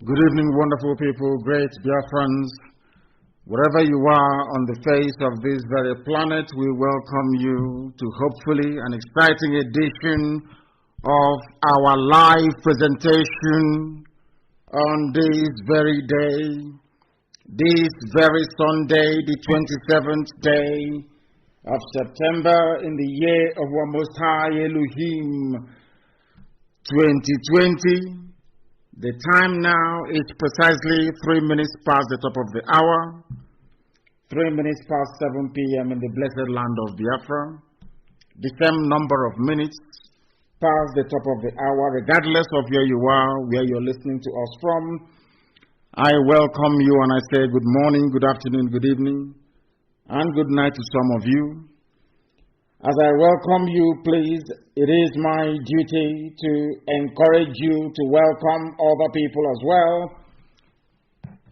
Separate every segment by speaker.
Speaker 1: Good evening, wonderful people, great Biafrans. Wherever you are on the face of this very planet, we welcome you to hopefully an exciting edition of our live presentation on this very day, this very Sunday, the 27th day of September in the year of our Most High Elohim 2020. The time now is precisely 3 minutes past the top of the hour, 3 minutes past 7 p.m. in the blessed land of Biafra. The same number of minutes past the top of the hour, regardless of where you are, where you're listening to us from. I welcome you and I say good morning, good afternoon, good evening, and good night to some of you. As I welcome you, please, it is my duty to encourage you to welcome other people as well,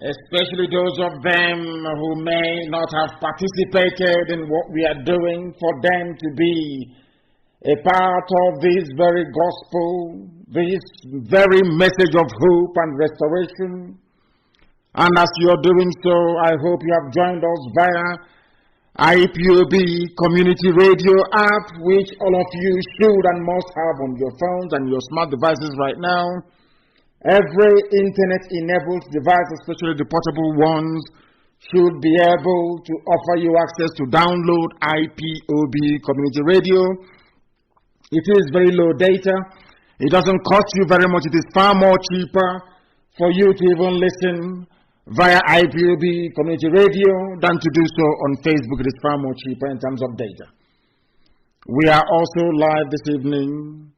Speaker 1: especially those of them who may not have participated in what we are doing, for them to be a part of this very gospel, this very message of hope and restoration. And as you're doing so, I hope you have joined us via IPOB community radio app, which all of you should and must have on your phones and your smart devices right now. Every internet-enabled device, especially the portable ones, should be able to offer you access to download IPOB community radio. It is very low data. It doesn't cost you very much. It is far more cheaper for you to even listen via IPOB community radio than to do so on Facebook. It is far more cheaper in terms of data. We are also live this evening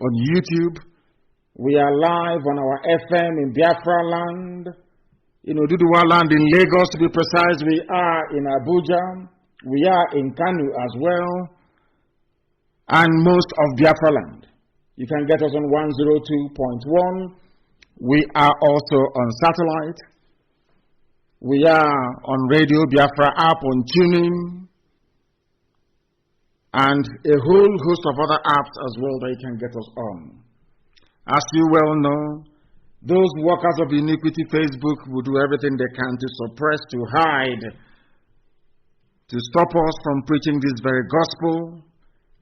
Speaker 1: on YouTube. We are live on our FM in Biafra land, in Oduduwa land in Lagos to be precise. We are in Abuja. We are in Kanu as well, and most of Biafra land. You can get us on 102.1. We are also on satellite. We are on Radio Biafra app, on tuning, and a whole host of other apps as well that you can get us on. As you well know, those workers of iniquity, Facebook, will do everything they can to suppress, to hide, to stop us from preaching this very gospel.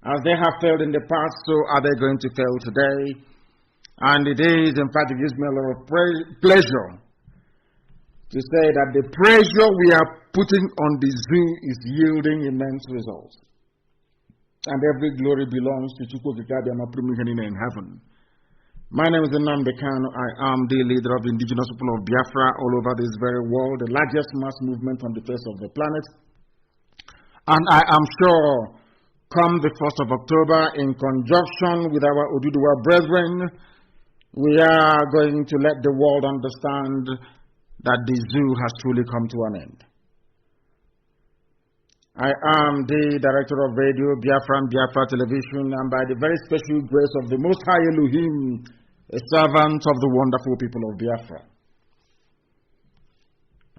Speaker 1: As they have failed in the past, so are they going to fail today. And it is, in fact, it gives me a lot of pleasure to say that the pressure we are putting on the zoo is yielding immense results. And every glory belongs to Chukwukikabia Maprumihani in heaven. My name is Nnamdi Kanu. I am the leader of the indigenous people of Biafra all over this very world, the largest mass movement on the face of the planet. And I am sure, come the 1st of October, in conjunction with our Oduduwa brethren, we are going to let the world understand that the zoo has truly come to an end. I am the director of radio, Biafra and Biafra Television, and by the very special grace of the Most High Elohim, a servant of the wonderful people of Biafra.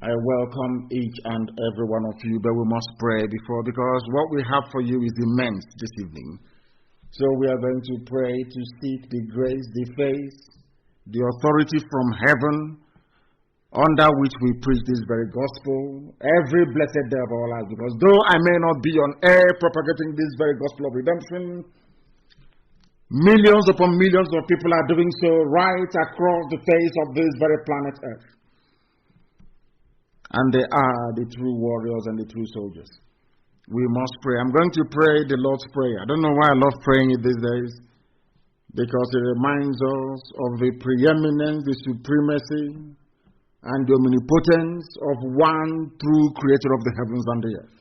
Speaker 1: I welcome each and every one of you, but we must pray before, because what we have for you is immense this evening. So we are going to pray to seek the grace, the faith, the authority from heaven, under which we preach this very gospel every blessed day of our lives. Because though I may not be on air propagating this very gospel of redemption, millions upon millions of people are doing so right across the face of this very planet Earth. And they are the true warriors and the true soldiers. We must pray. I'm going to pray the Lord's Prayer. I don't know why I love praying it these days, because it reminds us of the preeminence, the supremacy, and the omnipotence of one true creator of the heavens and the earth,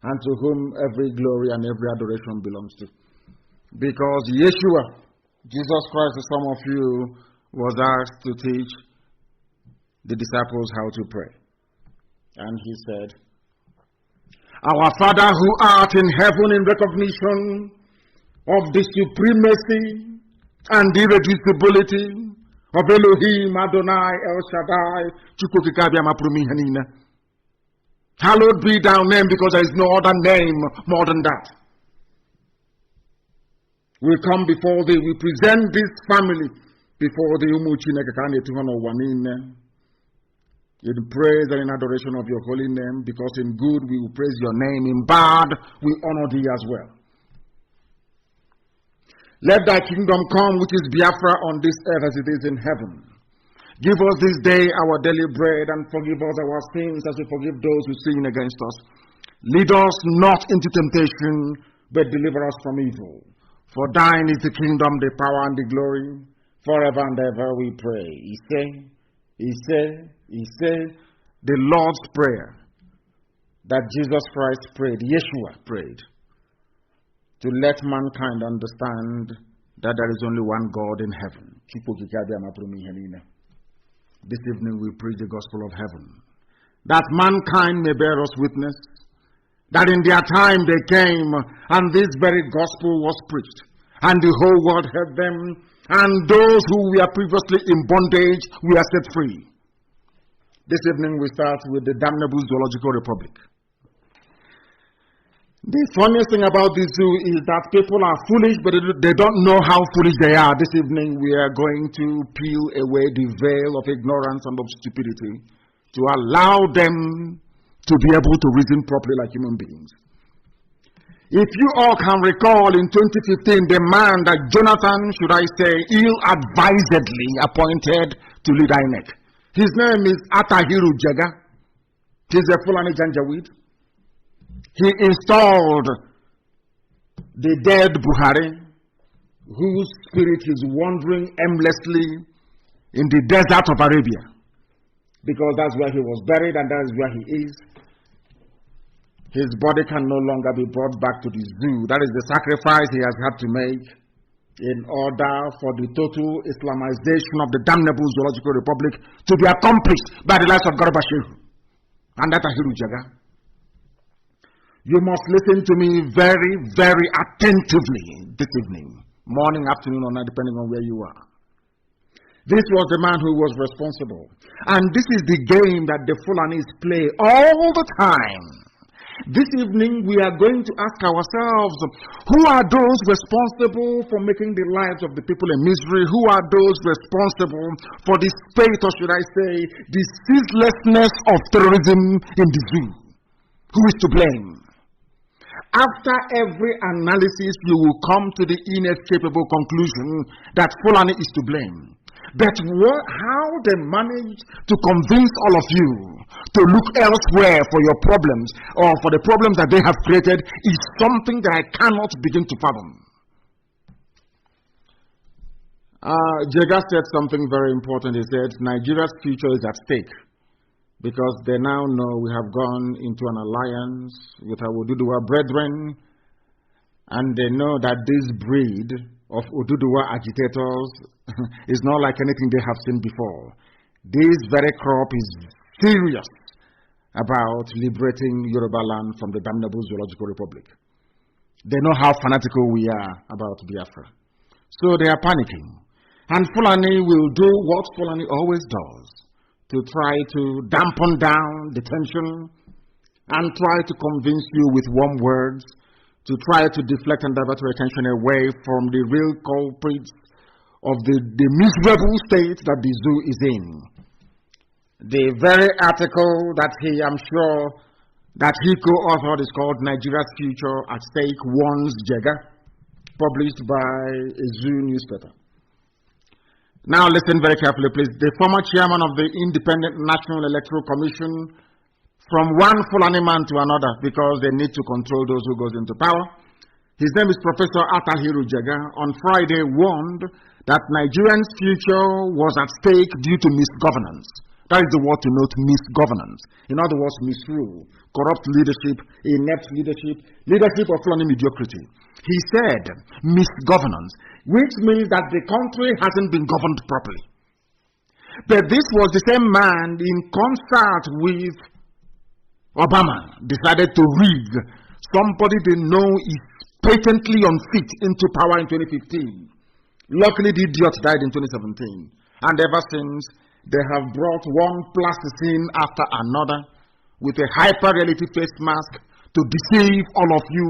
Speaker 1: and to whom every glory and every adoration belongs to. Because Yeshua, Jesus Christ, the Son of you, was asked to teach the disciples how to pray. And he said, "Our Father who art in heaven," in recognition of the supremacy and irreducibility of Elohim, Adonai, El Shaddai, Chukwukikabia Maprumihani. Hallowed be thy name, because there is no other name more than that. We come before thee, we present this family before the Umuchinekakane Tuhano in praise and in adoration of your holy name, because in good we will praise your name, in bad we honor thee as well. Let thy kingdom come, which is Biafra on this earth as it is in heaven. Give us this day our daily bread, and forgive us our sins as we forgive those who sin against us. Lead us not into temptation, but deliver us from evil. For thine is the kingdom, the power, and the glory, forever and ever we pray. He said, the Lord's Prayer that Jesus Christ prayed, Yeshua prayed, to let mankind understand that there is only one God in heaven. This evening we preach the gospel of heaven, that mankind may bear us witness, that in their time they came, and this very gospel was preached, and the whole world heard them, and those who were previously in bondage were set free. This evening we start with the damnable zoological republic. The funniest thing about this zoo is that people are foolish, but they don't know how foolish they are. This evening we are going to peel away the veil of ignorance and of stupidity to allow them to be able to reason properly like human beings. If you all can recall, in 2015, the man that Jonathan, should I say, ill-advisedly appointed to lead INEC. His name is Atahiru Jaga. He's a Fulani Janjaweed. He installed the dead Buhari, whose spirit is wandering aimlessly in the desert of Arabia, because that's where he was buried and that is where he is. His body can no longer be brought back to the zoo. That is the sacrifice he has had to make in order for the total Islamization of the damnable zoological republic to be accomplished by the likes of Garbashir and Atahiru Jaga. You must listen to me very, very attentively this evening, morning, afternoon, or night, depending on where you are. This was the man who was responsible. And this is the game that the Fulanis play all the time. This evening we are going to ask ourselves, who are those responsible for making the lives of the people in misery? Who are those responsible for the spate, or should I say, the ceaselessness of terrorism in the zoo? Who is to blame? After every analysis, you will come to the inescapable conclusion that Fulani is to blame. But how they manage to convince all of you to look elsewhere for your problems, or for the problems that they have created, is something that I cannot begin to fathom. Jega said something very important. He said, Nigeria's future is at stake, because they now know we have gone into an alliance with our Oduduwa brethren, and they know that this breed of Oduduwa agitators is not like anything they have seen before. This very crop is serious about liberating Yoruba land from the damnable zoological republic. They know how fanatical we are about Biafra. So they are panicking. And Fulani will do what Fulani always does, to try to dampen down the tension and try to convince you with warm words, to try to deflect and divert your attention away from the real culprits of the miserable state that the zoo is in. The very article that I'm sure that he co-authored is called Nigeria's Future at Stake Warns Jega, published by a zoo newspaper. Now listen very carefully, please. The former chairman of the Independent National Electoral Commission, from one Fulani man to another, because they need to control those who goes into power. His name is Professor Atahiru Jaga, on Friday warned that Nigerians' future was at stake due to misgovernance. That is the word to note, misgovernance. In other words, misrule, corrupt leadership, inept leadership, leadership of Fulani mediocrity. He said misgovernance, which means that the country hasn't been governed properly. But this was the same man, in concert with Obama, decided to rig somebody they know is patently unfit into power in 2015. Luckily, the idiot died in 2017. And ever since, they have brought one plasticine after another with a hyper-reality face mask to deceive all of you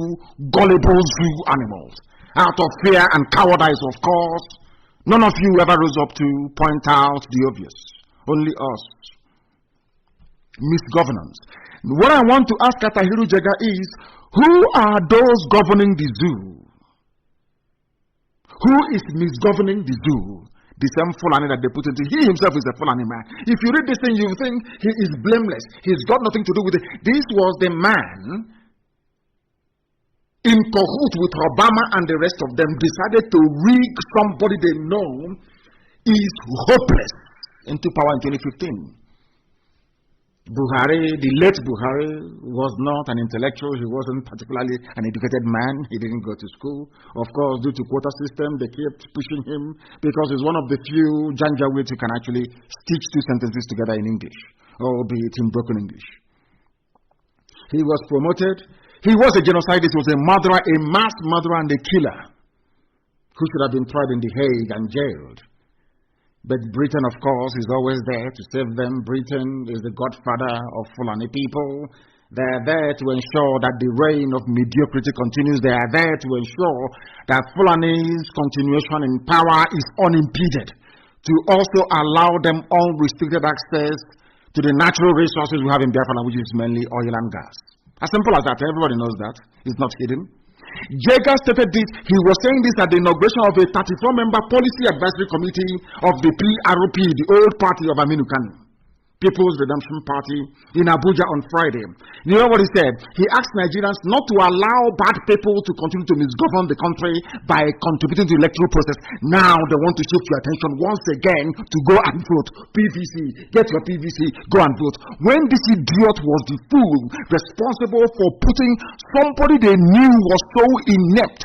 Speaker 1: gullible zoo animals. Out of fear and cowardice, of course, None of you ever rose up to point out the obvious. Only us. Misgovernance. What I want to ask Atahiru Jega is, who are those governing the zoo? Who is misgoverning the zoo? The same Fulani that they put into. He himself is a Fulani man. If you read this thing, you think he is blameless. He's got nothing to do with it. This was the man in cahoot with Obama and the rest of them decided to rig somebody they know is hopeless into power in 2015. Buhari, the late Buhari, was not an intellectual. He wasn't particularly an educated man. He didn't go to school. Of course, due to quota system, they kept pushing him because he's one of the few Janjaweeds who can actually stitch two sentences together in English, or be it in broken English. He was promoted. He was a genocidist. He was a murderer, a mass murderer and a killer who should have been tried in The Hague and jailed. But Britain, of course, is always there to save them. Britain is the godfather of Fulani people. They are there to ensure that the reign of mediocrity continues. They are there to ensure that Fulani's continuation in power is unimpeded, to also allow them unrestricted access to the natural resources we have in Biafra, which is mainly oil and gas. As simple as that. Everybody knows that. It's not hidden. Jega stated this. He was saying this at the inauguration of a 34-member policy advisory committee of the PRP, the old party of Nnamdi Kanu, People's Redemption Party, in Abuja on Friday. You know what he said? He asked Nigerians not to allow bad people to continue to misgovern the country by contributing to the electoral process. Now they want to shift your attention once again to go and vote. PVC, get your PVC, go and vote. When this idiot was the fool responsible for putting somebody they knew was so inept,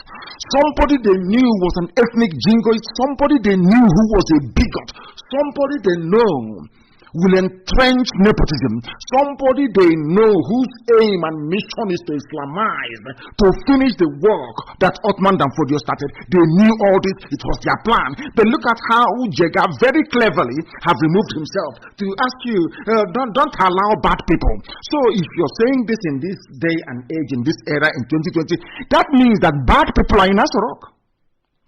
Speaker 1: somebody they knew was an ethnic jingoist, somebody they knew who was a bigot, somebody they know will entrench nepotism, somebody they know whose aim and mission is to Islamize, to finish the work that Othman Danfodio started. They knew all this, it was their plan. But look at how Jega very cleverly have removed himself to ask you, don't allow bad people. So if you're saying this in this day and age, in this era, in 2020, that means that bad people are in Asorok.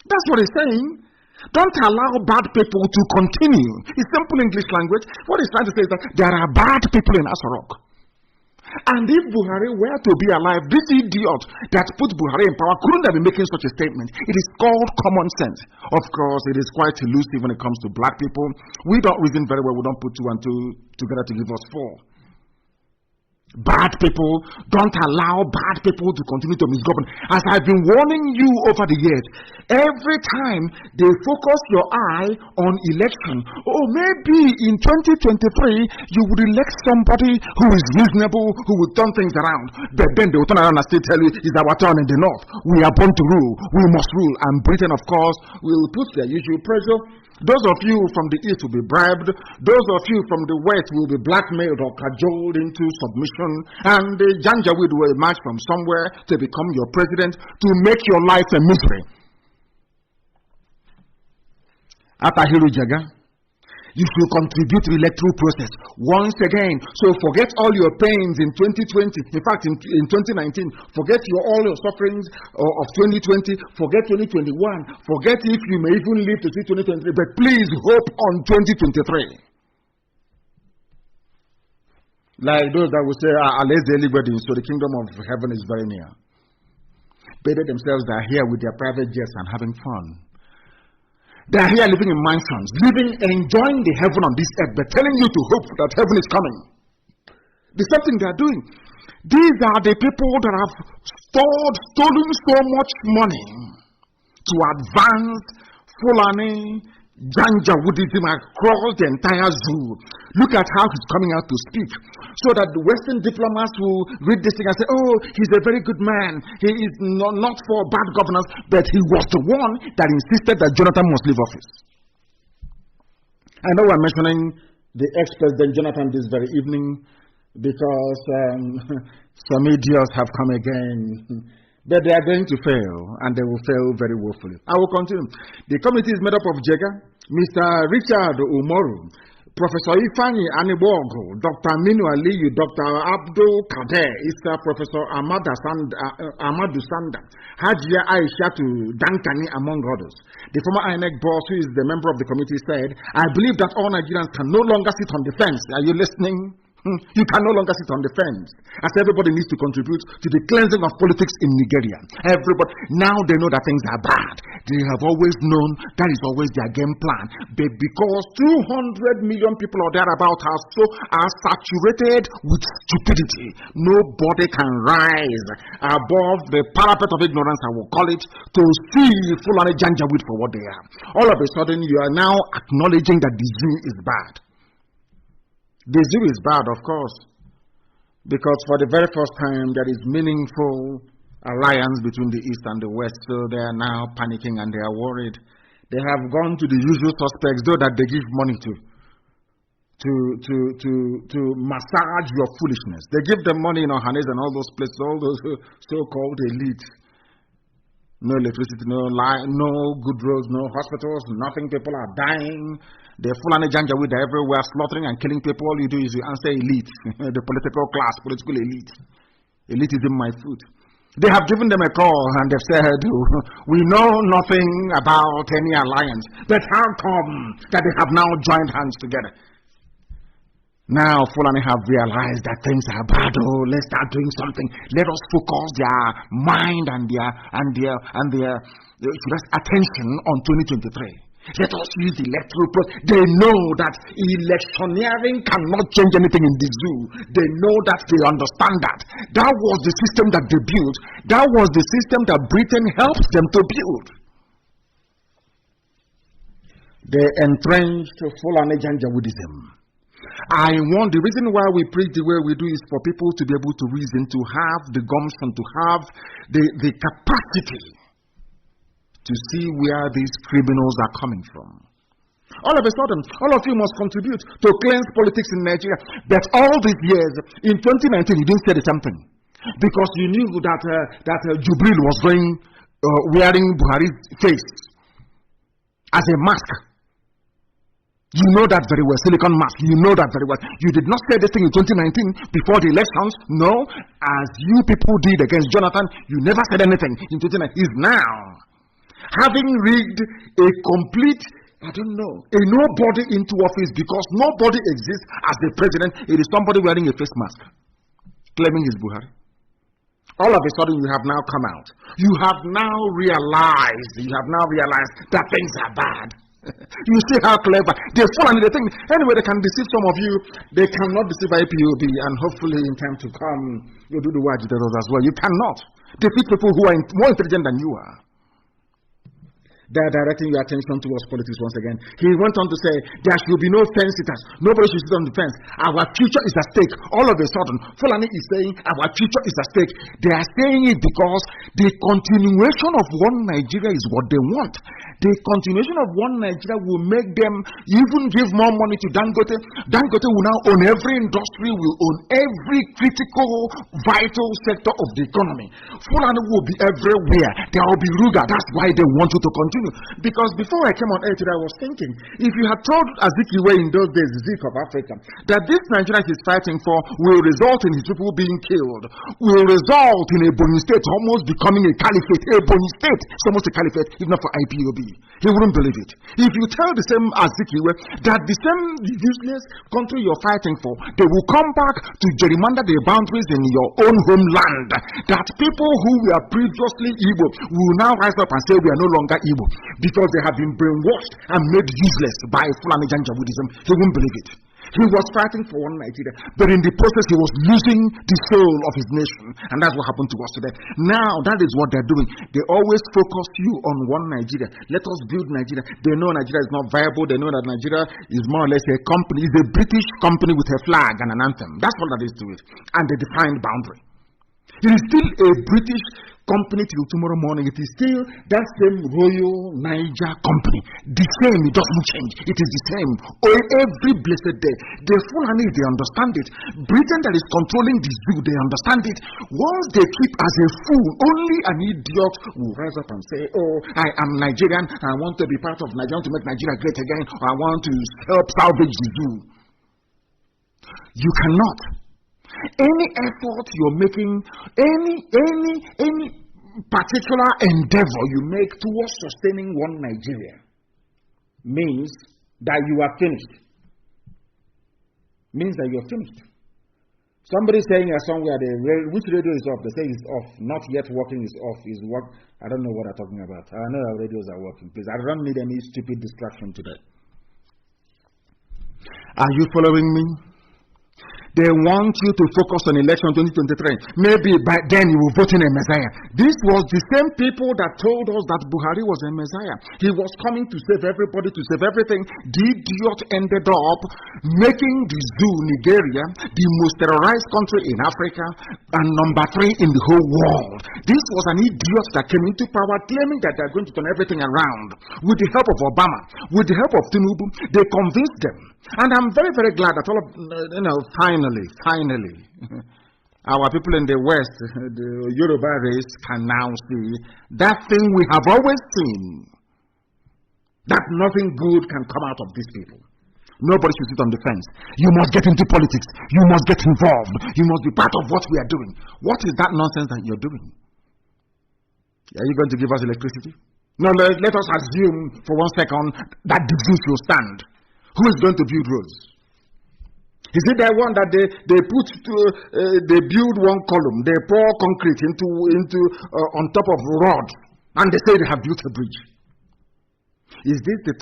Speaker 1: That's what he's saying. Don't allow bad people to continue. In simple English language, what he's trying to say is that there are bad people in Asorok. And if Buhari were to be alive, this idiot that put Buhari in power couldn't have been making such a statement. It is called common sense. Of course, it is quite elusive when it comes to black people. We don't reason very well. We don't put two and two together to give us four. Bad people, don't allow bad people to continue to misgovern. As I've been warning you over the years, every time they focus your eye on election, oh, maybe in 2023 you would elect somebody who is reasonable, who will turn things around. But then they will turn around and still tell you it's our turn in the north. We are born to rule. We must rule. And Britain, of course, will put their usual pressure. Those of you from the east will be bribed. Those of you from the west will be blackmailed or cajoled into submission. And the Janjaweed will emerge from somewhere to become your president to make your life a misery. Atahiru Jega, you should contribute to the electoral process once again. So forget all your pains in 2020. In fact, in 2019, forget all your sufferings of 2020. Forget 2021. Forget if you may even live to see 2023. But please hope on 2023. Like those that will say, "Let's daily wedding, so the kingdom of heaven is very near." But they themselves are here with their private jets and having fun. They are here living in mansions, enjoying the heaven on this earth, but telling you to hope that heaven is coming. The same thing they are doing. These are the people that have stolen so much money to advance Fulani Janjaweedism across the entire zoo. Look at how he's coming out to speak, so that the Western diplomats will read this thing and say, "Oh, he's a very good man. He is not for bad governance," but he was the one that insisted that Jonathan must leave office. I know we're mentioning the ex-president Jonathan this very evening because some idiots have come again. But they are going to fail, and they will fail very woefully. I will continue. The committee is made up of Jega, Mr. Richard Umoru, Professor Ifani Anibogo, Dr. Minu Aliyu, Dr. Abdul Kader, Isa Professor Amadou Sanda, Hajia Aisha to Dankani, among others. The former INEC boss, who is the member of the committee, said, I believe that all Nigerians can no longer sit on the fence. Are you listening? You can no longer sit on the fence, as everybody needs to contribute to the cleansing of politics in Nigeria. Everybody, now they know that things are bad. They have always known that is always their game plan. But because 200 million people or thereabout are saturated with stupidity, nobody can rise above the parapet of ignorance, I will call it, to see Fulani Janjaweed for what they are. All of a sudden, you are now acknowledging that the zoo is bad. The zoo is bad, of course, because for the very first time there is meaningful alliance between the East and the West, so they are now panicking and they are worried. They have gone to the usual suspects, though that they give money to massage your foolishness. They give them money in Ohanes and all those places, all those so-called elites. No electricity, no light, no good roads, no hospitals, nothing. People are dying. The Fulani Janjaweed are everywhere, slaughtering and killing people. All you do is you answer elite, the political class, political elite. Elite is in my food. They have given them a call and they've said, we know nothing about any alliance. But how come that they have now joined hands together? Now Fulani have realized that things are bad. Oh, let's start doing something. Let us focus their mind and their attention on 2023. Let us use the electoral process. They know that electioneering cannot change anything in the zoo. They know that, they understand that. That was the system that they built. That was the system that Britain helped them to build. They entrenched Fulani Janjaweedism. The reason why we preach the way we do is for people to be able to reason, to have the gumption, to have the capacity to see where these criminals are coming from. All of a sudden, all of you must contribute to cleanse politics in Nigeria. But all these years, in 2019, you didn't say the same thing. Because you knew that Jubril was wearing Buhari's face as a mask. You know that very well, silicon mask. You know that very well. You did not say this thing in 2019 before the elections. No, as you people did against Jonathan, you never said anything in 2019. Is now having rigged a complete, a nobody into office, because nobody exists as the president. It is somebody wearing a face mask, claiming he's Buhari. All of a sudden, you have now come out. You have now realized that things are bad. You see how clever they fall under the thing. Anyway, they can deceive some of you. They cannot deceive IPOB, and hopefully in time to come you'll do the agitators as well. You cannot defeat people who are more intelligent than you are. They are directing your attention towards politics once again. He went on to say, there should be no fence sitters. Nobody should sit on the fence. Our future is at stake. All of a sudden, Fulani is saying, our future is at stake. They are saying it because the continuation of one Nigeria is what they want. The continuation of one Nigeria will make them even give more money to Dangote. Dangote will now own every industry, will own every critical, vital sector of the economy. Fulani will be everywhere. There will be Ruga. That's why they want you to continue. Because before I came on air today, I was thinking, if you had told Azikiwe in those days, Zik of Africa, that this Nigeria he's fighting for will result in his people being killed, will result in a Ebonyi state almost becoming a caliphate. Ebonyi state is almost a caliphate, if not for IPOB. He wouldn't believe it. If you tell the same Azikiwe that the same useless country you're fighting for, they will come back to gerrymander their boundaries in your own homeland, that people who were previously Igbo will now rise up and say we are no longer Igbo, because they have been brainwashed and made useless by Fulani Janjaweedism. He wouldn't believe it. He was fighting for one Nigeria, but in the process he was losing the soul of his nation, and that's what happened to us today. Now that is what they're doing. They always focus you on one Nigeria. Let us build Nigeria. They know Nigeria is not viable. They know that Nigeria is more or less a company, is a British company with a flag and an anthem. That's all that is to it, and a defined boundary. It is still a British company till tomorrow morning. It is still that same Royal Niger company. The same, it doesn't change. It is the same every blessed day. The Fulani, they understand it. Britain that is controlling this zoo, they understand it. Once they keep as a fool, only an idiot will rise up and say, oh, I am Nigerian, I want to be part of Nigeria, to make Nigeria great again, or I want to help salvage the zoo. You cannot. Any effort you're making, any particular endeavor you make towards sustaining one Nigeria means that you are finished. Means that you're finished. Somebody saying somewhere, which radio is off? They say it's off. Not yet working is off. Is work. I don't know what I'm talking about. I know our radios are working. Please, I don't need any stupid distraction today. Are you following me? They want you to focus on election 2023. Maybe by then you will vote in a Messiah. This was the same people that told us that Buhari was a Messiah. He was coming to save everybody, to save everything. The idiot ended up making the zoo, Nigeria, the most terrorized country in Africa and number 3 in the whole world. This was an idiot that came into power claiming that they're going to turn everything around. With the help of Obama, with the help of Tinubu, they convinced them. And I'm very, very glad that all of, finally, our people in the West, the Yoruba race, can now see that thing we have always seen, that nothing good can come out of these people. Nobody should sit on the fence. You must get into politics. You must get involved. You must be part of what we are doing. What is that nonsense that you're doing? Are you going to give us electricity? No, let us assume for 1 second that the zoo will stand. Who is going to build roads? Is it the one that they build one column, they pour concrete into on top of rods, and they say they have built a bridge? Is this the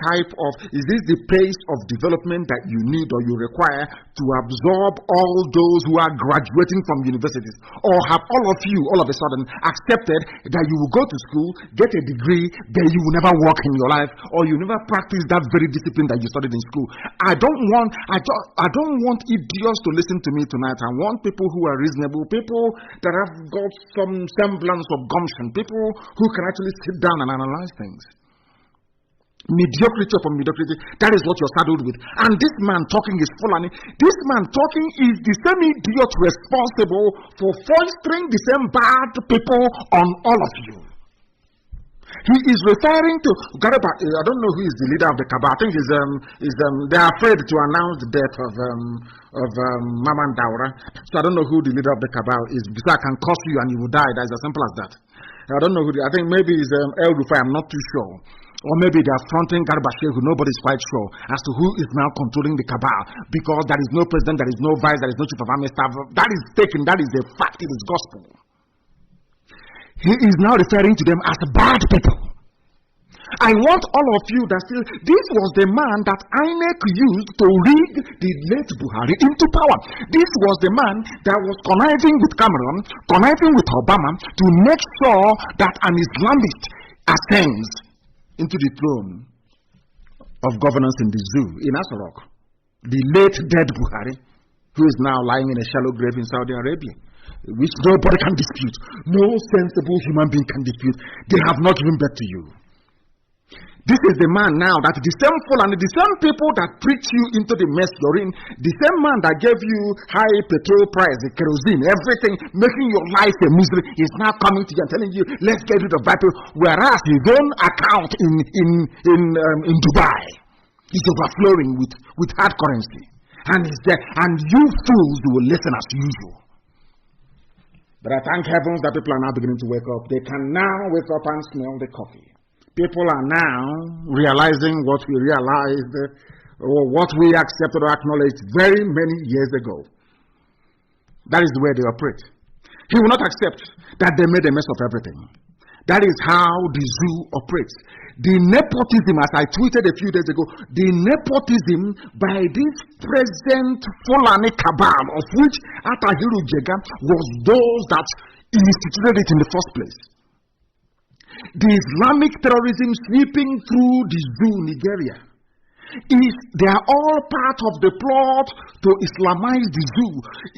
Speaker 1: pace of development that you need or you require to absorb all those who are graduating from universities? Or have all of you, all of a sudden, accepted that you will go to school, get a degree, then you will never work in your life, or you never practice that very discipline that you studied in school? I don't want idiots to listen to me tonight. I want people who are reasonable, people that have got some semblance of gumption, people who can actually sit down and analyze things. Mediocrity upon mediocrity, that is what you're saddled with. And this man talking is Fulani. This man talking is the same idiot responsible for fostering the same bad people on all of you. He is referring to Garba. I don't know who is the leader of the cabal. I think they are afraid to announce the death of Maman Daura. So I don't know who the leader of the cabal is, because I can curse you and you will die. That is as simple as that. I don't know who. I think maybe it's El Rufai. I'm not too sure. Or maybe they are fronting Garba who nobody is quite sure as to who is now controlling the cabal, because there is no president, there is no vice, there is no chief of army staff. That is taken, that is a fact, it is gospel. He is now referring to them as bad people. I want all of you that still, this was the man that INEC used to rig the late Buhari into power. This was the man that was conniving with Cameron, conniving with Obama to make sure that an Islamist ascends into the throne of governance in the zoo in Asarok. The late dead Buhari, who is now lying in a shallow grave in Saudi Arabia, which nobody can dispute. No sensible human being can dispute. They have not given birth to you. This is the man now that the same fool and the same people that preach you into the mess you're in, the same man that gave you high petrol price, the kerosene, everything, making your life a misery, is now coming to you and telling you, let's get rid of that people, whereas his own account in Dubai is overflowing with hard currency. And he's there, and you fools will listen as usual. But I thank heavens that people are now beginning to wake up. They can now wake up and smell the coffee. People are now realizing what we realized or what we accepted or acknowledged very many years ago. That is the way they operate. He will not accept that they made a mess of everything. That is how the zoo operates. The nepotism, as I tweeted a few days ago, the nepotism by this present Fulani cabal, of which Atahiru Jega was those that instituted it in the first place. The Islamic terrorism sweeping through the zoo, Nigeria, they are all part of the plot to Islamize the zoo.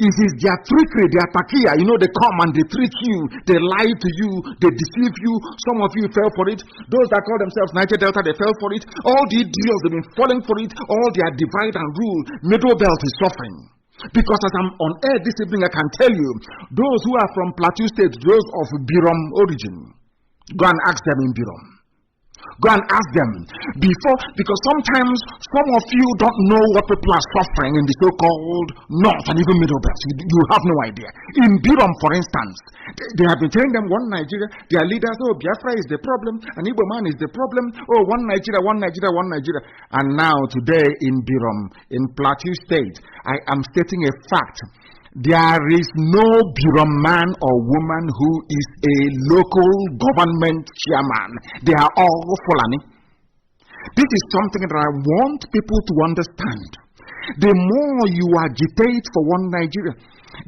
Speaker 1: It is their trickery, their takia. You know, they come and they trick you, they lie to you, they deceive you. Some of you fell for it. Those that call themselves Niger Delta, they fell for it. All the idiots, they've been falling for it. All their divide and rule. Middle belt is suffering. Because as I'm on air this evening, I can tell you, those who are from Plateau State, those of Birom origin, go and ask them in Birom. Go and ask them before, because sometimes some of you don't know what people are suffering in the so-called North and even Middle Belt. You have no idea. In Birom, for instance, they have been telling them one Nigeria, their leaders, oh, Biafra is the problem, and Igbo man is the problem, oh, one Nigeria, one Nigeria, one Nigeria. And now today in Birom, in Plateau State, I am stating a fact. There is no Birom man or woman who is a local government chairman. They are all Fulani. This is something that I want people to understand. The more you agitate for one Nigeria,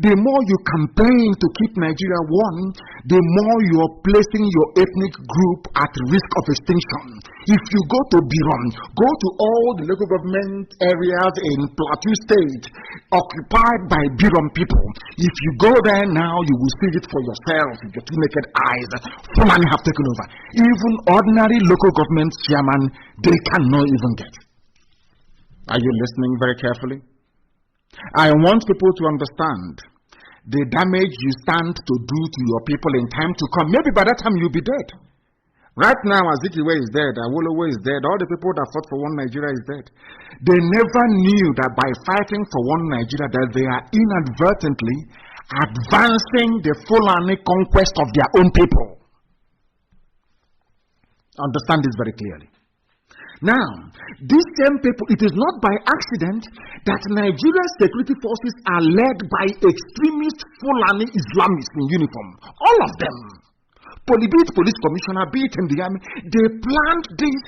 Speaker 1: the more you campaign to keep Nigeria one, the more you are placing your ethnic group at risk of extinction. If you go to Birom, go to all the local government areas in Plateau State occupied by Birom people. If you go there now, you will see it for yourself with your two naked eyes. Fulani have taken over. Even ordinary local government chairman, they cannot even get. Are you listening very carefully? I want people to understand the damage you stand to do to your people in time to come. Maybe by that time you'll be dead. Right now, Azikiwe is dead, Awolowo is dead, all the people that fought for one Nigeria is dead. They never knew that by fighting for one Nigeria that they are inadvertently advancing the Fulani conquest of their own people. Understand this very clearly. Now, these same people, it is not by accident that Nigeria's security forces are led by extremist Fulani Islamists in uniform. All of them. Be it police commissioner, be it in the army, they planned this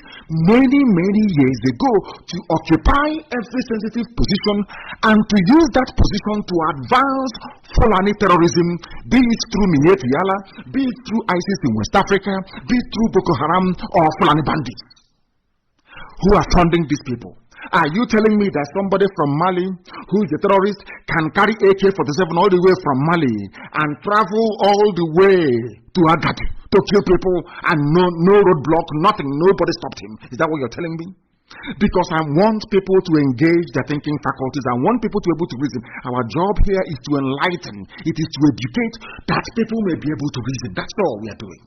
Speaker 1: many years ago to occupy every sensitive position and to use that position to advance Fulani terrorism, be it through Miyetti Yala, be it through ISIS in West Africa, be it through Boko Haram or Fulani bandits. Who are funding these people? Are you telling me that somebody from Mali who is a terrorist can carry AK-47 all the way from Mali and travel all the way to Agadi to kill people and no roadblock, nothing, nobody stopped him? Is that what you're telling me? Because I want people to engage their thinking faculties. I want people to be able to reason. Our job here is to enlighten. It is to educate that people may be able to reason. That's all we are doing.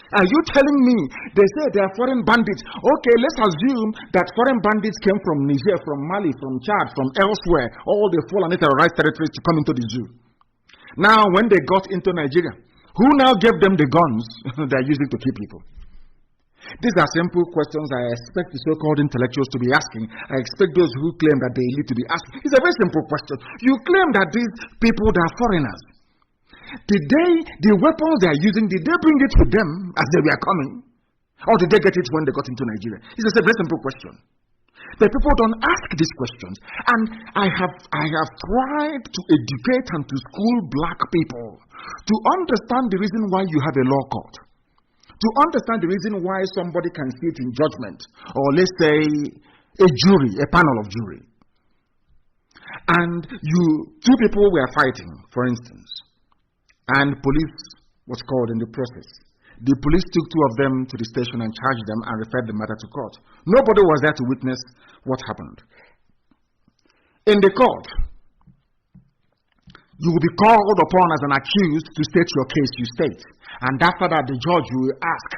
Speaker 1: Are you telling me they say they are foreign bandits? Okay, let's assume that foreign bandits came from Niger, from Mali, from Chad, from elsewhere, all the Fulani terrorized territories to come into the zoo. Now, when they got into Nigeria, who now gave them the guns they are using to kill people? These are simple questions I expect the so-called intellectuals to be asking. I expect those who claim that they lead to be asking. It's a very simple question. You claim that these people are foreigners. The weapons they are using, did they bring it with them as they were coming? Or did they get it when they got into Nigeria? It's a very simple question. But people don't ask these questions. And I have tried to educate and to school black people to understand the reason why you have a law court. To understand the reason why somebody can sit in judgment, or let's say a jury, a panel of jury. And two people were fighting, for instance. And police was called in the process. The police took two of them to the station and charged them and referred the matter to court. Nobody was there to witness what happened. In the court, you will be called upon as an accused to state your case, you state. And after that, the judge will ask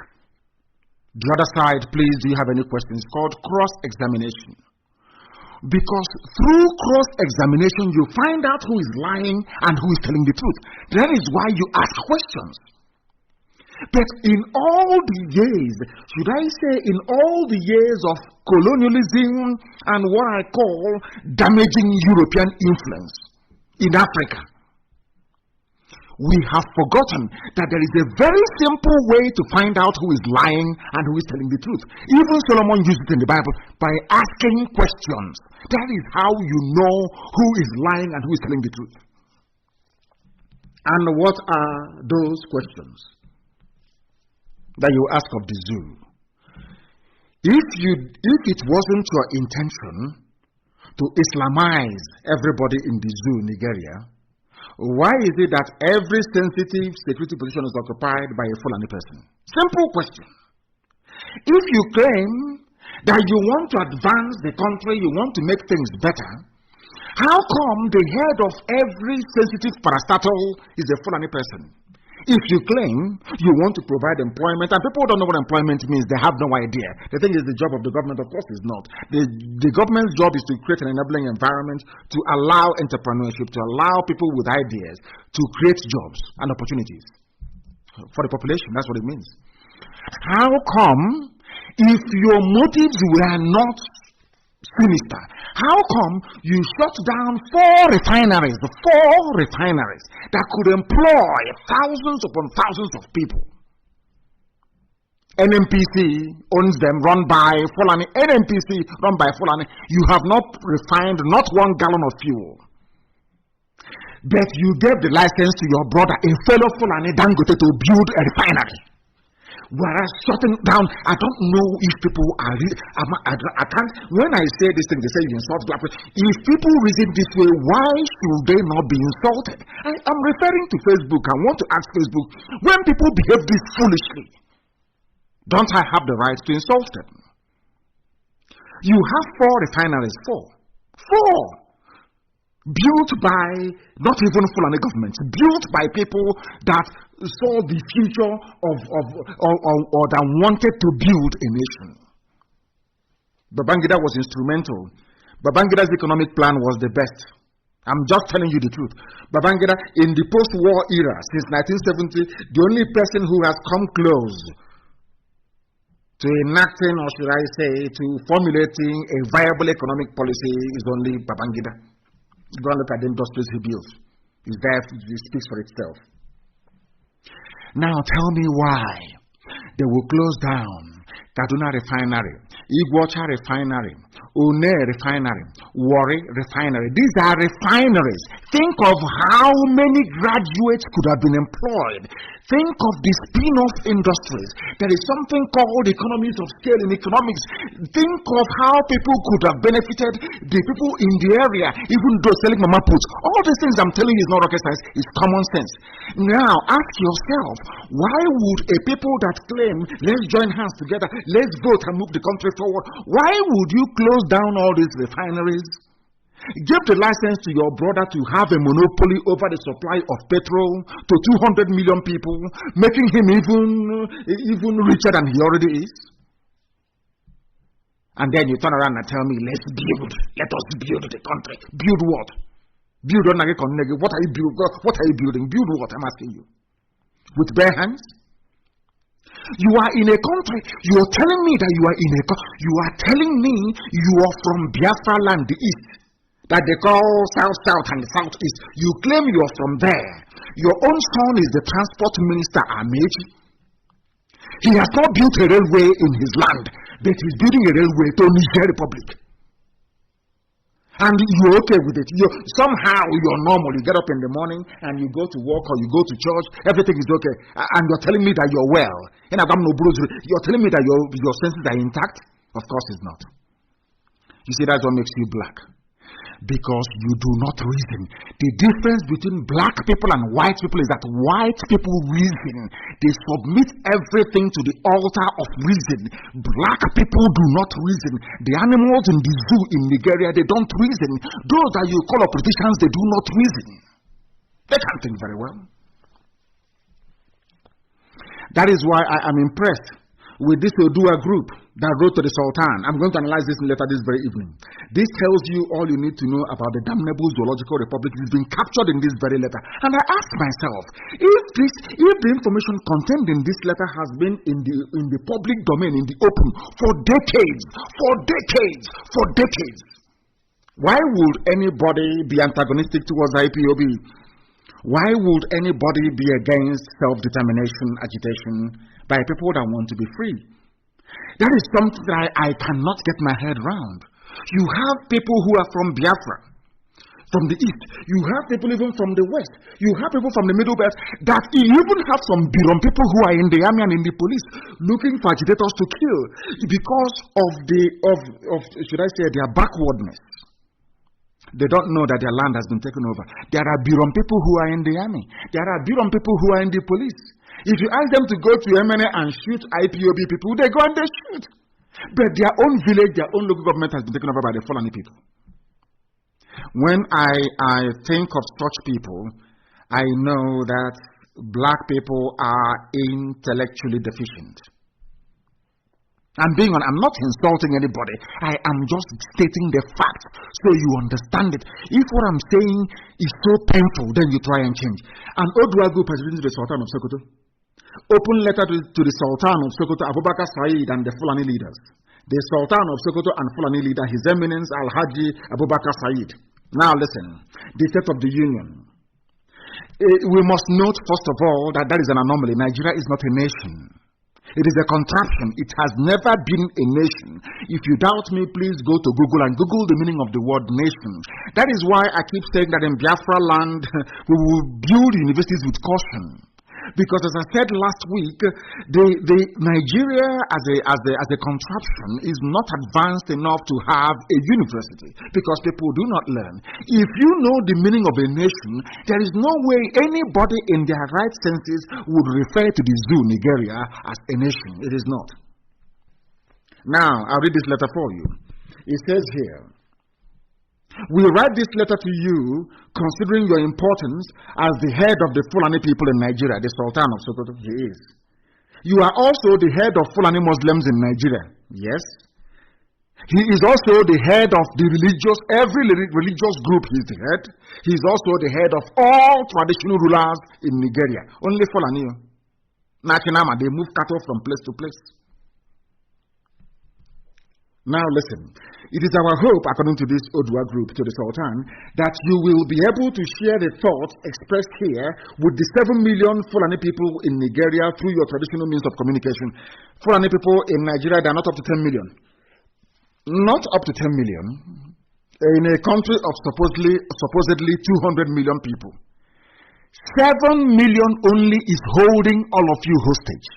Speaker 1: the other side, please, do you have any questions? It's called cross-examination. Because through cross-examination, you find out who is lying and who is telling the truth. That is why you ask questions. But in all the years, should I say in all the years of colonialism and what I call damaging European influence in Africa, we have forgotten that there is a very simple way to find out who is lying and who is telling the truth. Even Solomon used it in the Bible by asking questions. That is how you know who is lying and who is telling the truth. And what are those questions that you ask of the zoo? If it wasn't your intention to Islamize everybody in the zoo, Nigeria, why is it that every sensitive security position is occupied by a Fulani person? Simple question. If you claim that you want to advance the country, you want to make things better, how come the head of every sensitive parastatal is a Fulani person? If you claim you want to provide employment, and people don't know what employment means, they have no idea. They think it's the job of the government. Of course it's not. The government's job is to create an enabling environment to allow entrepreneurship, to allow people with ideas to create jobs and opportunities for the population. That's what it means. How come, if your motives were not sinister, how come you shut down 4 refineries that could employ thousands upon thousands of people? NNPC owns them, run by Fulani. NNPC run by Fulani. You have not refined not 1 gallon of fuel, but you gave the license to your brother, a fellow Fulani Dangote, to build a refinery. Whereas shutting down, I don't know if people are. I can't. When I say this thing, they say you insult black people. If people reason this way, why should they not be insulted? I'm referring to Facebook. I want to ask Facebook, when people behave this foolishly, don't I have the right to insult them? You have 4 refineries, 4 built by not even Fulani governments, built by people that saw the future or that wanted to build a nation. Babangida was instrumental. Babangida's economic plan was the best. I'm just telling you the truth. Babangida, in the post-war era, since 1970, the only person who has come close to enacting, or should I say, to formulating a viable economic policy is only Babangida. Go and look at the industries he built. It's there, it speaks for itself. Now tell me why they will close down Kaduna Refinery, Iguacha Refinery, Une Refinery, Warri Refinery. These are refineries. Think of how many graduates could have been employed. Think of the spin-off industries. There is something called economies of scale in economics. Think of how people could have benefited, the people in the area, even though selling mama puts. All these things I'm telling you is not rocket science, it's common sense. Now, ask yourself, why would a people that claim, let's join hands together, let's vote and move the country forward, why would you close down all these refineries? Give the license to your brother to have a monopoly over the supply of petrol to 200 million people, making him even richer than he already is. And then you turn around and tell me, let's build. Let us build the country. Build what? Build on what are you building? What are you building? Build what? I'm asking you. With bare hands? You are in a country. You are telling me that you are in a country. You are telling me you are from Biafra land, the east, that they call South and the Southeast. You claim you are from there. Your own son is the transport minister, Amechi. He has not built a railway in his land, but he's building a railway to Niger Republic. And you're okay with it. Somehow you're normal. You get up in the morning and you go to work or you go to church. Everything is okay. And you're telling me that you're well. You're telling me that your senses are intact? Of course it's not. You see, that's what makes you black. Because you do not reason. The difference between black people and white people is that white people reason. They submit everything to the altar of reason. Black people do not reason. The animals in the zoo in Nigeria, they don't reason. Those that you call politicians, they do not reason. They can't think very well. That is why I am impressed with this Odua group that wrote to the Sultan. I'm going to analyze this letter this very evening. This tells you all you need to know about the damnable zoological republic. It's been captured in this very letter. And I ask myself, if the information contained in this letter has been in the public domain, in the open, for decades, why would anybody be antagonistic towards IPOB? Why would anybody be against self-determination agitation by people that want to be free? That is something that I cannot get my head around. You have people who are from Biafra, from the east. You have people even from the west. You have people from the middle belt. That you even have some Biron people who are in the army and in the police looking for agitators to kill because of should I say, their backwardness. They don't know that their land has been taken over. There are Biron people who are in the army. There are Biron people who are in the police. If you ask them to go to MNA and shoot IPOB people, they go and they shoot. But their own village, their own local government has been taken over by the Fulani people. When I think of such people, I know that black people are intellectually deficient. I'm not insulting anybody. I am just stating the fact so you understand it. If what I'm saying is so painful, then you try and change. An Odua group has written to the Sultan of Sokoto. Open letter to the Sultan of Sokoto, Abubakar Said, and the Fulani leaders. The Sultan of Sokoto and Fulani leader, His Eminence Al-Haji Abubakar Said. Now listen, the State of the Union. We must note, first of all, that is an anomaly. Nigeria is not a nation. It is a contraption. It has never been a nation. If you doubt me, please go to Google and Google the meaning of the word nation. That is why I keep saying that in Biafra land, we will build universities with caution. Because as I said last week, the Nigeria as a contraption is not advanced enough to have a university because people do not learn. If you know the meaning of a nation, there is no way anybody in their right senses would refer to the zoo, Nigeria, as a nation. It is not. Now, I'll read this letter for you. It says here, we write this letter to you considering your importance as the head of the Fulani people in Nigeria, the Sultan of Sokoto. He is. You are also the head of Fulani Muslims in Nigeria. Yes. He is also the head of the every religious group he is the head. He is also the head of all traditional rulers in Nigeria. Only Fulani. Machinama, they move cattle from place to place. Now listen, it is our hope, according to this Odua group, to the Sultan, that you will be able to share the thoughts expressed here with the 7 million Fulani people in Nigeria through your traditional means of communication. Fulani people in Nigeria, they are not up to 10 million. Not up to 10 million. In a country of supposedly 200 million people. 7 million only is holding all of you hostage.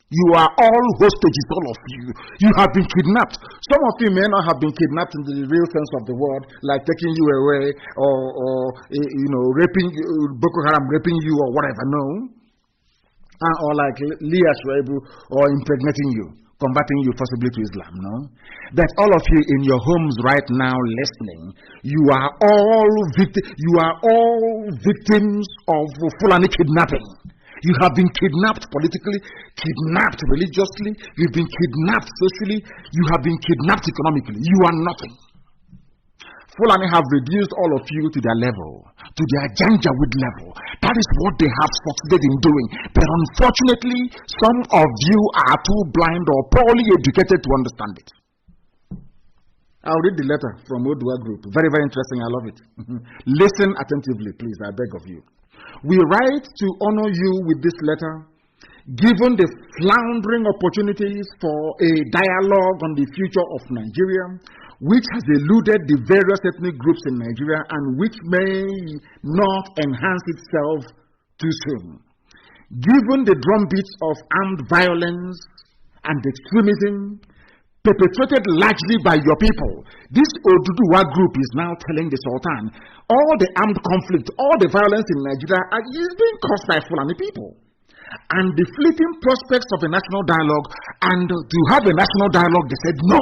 Speaker 1: You are all hostages, all of you. You have been kidnapped. Some of you may not have been kidnapped in the real sense of the word, like taking you away or raping, Boko Haram raping you or whatever, no. Or like Leah Shwaibu or impregnating you, converting you possibly to Islam, no. That all of you in your homes right now listening, you are all victims of Fulani kidnapping. You have been kidnapped politically, kidnapped religiously, you've been kidnapped socially, you have been kidnapped economically. You are nothing. Fulani have reduced all of you to their level, to their Janjaweed level. That is what they have succeeded in doing. But unfortunately, some of you are too blind or poorly educated to understand it. I'll read the letter from Odua Group. Very, very interesting. I love it. Listen attentively, please. I beg of you. We write to honor you with this letter, given the floundering opportunities for a dialogue on the future of Nigeria, which has eluded the various ethnic groups in Nigeria and which may not enhance itself too soon. Given the drumbeats of armed violence and extremism perpetrated largely by your people, this Oduduwa group is now telling the Sultan all the armed conflict, all the violence in Nigeria is being caused by Fulani people. And the fleeting prospects of a national dialogue, and to have a national dialogue, they said, no,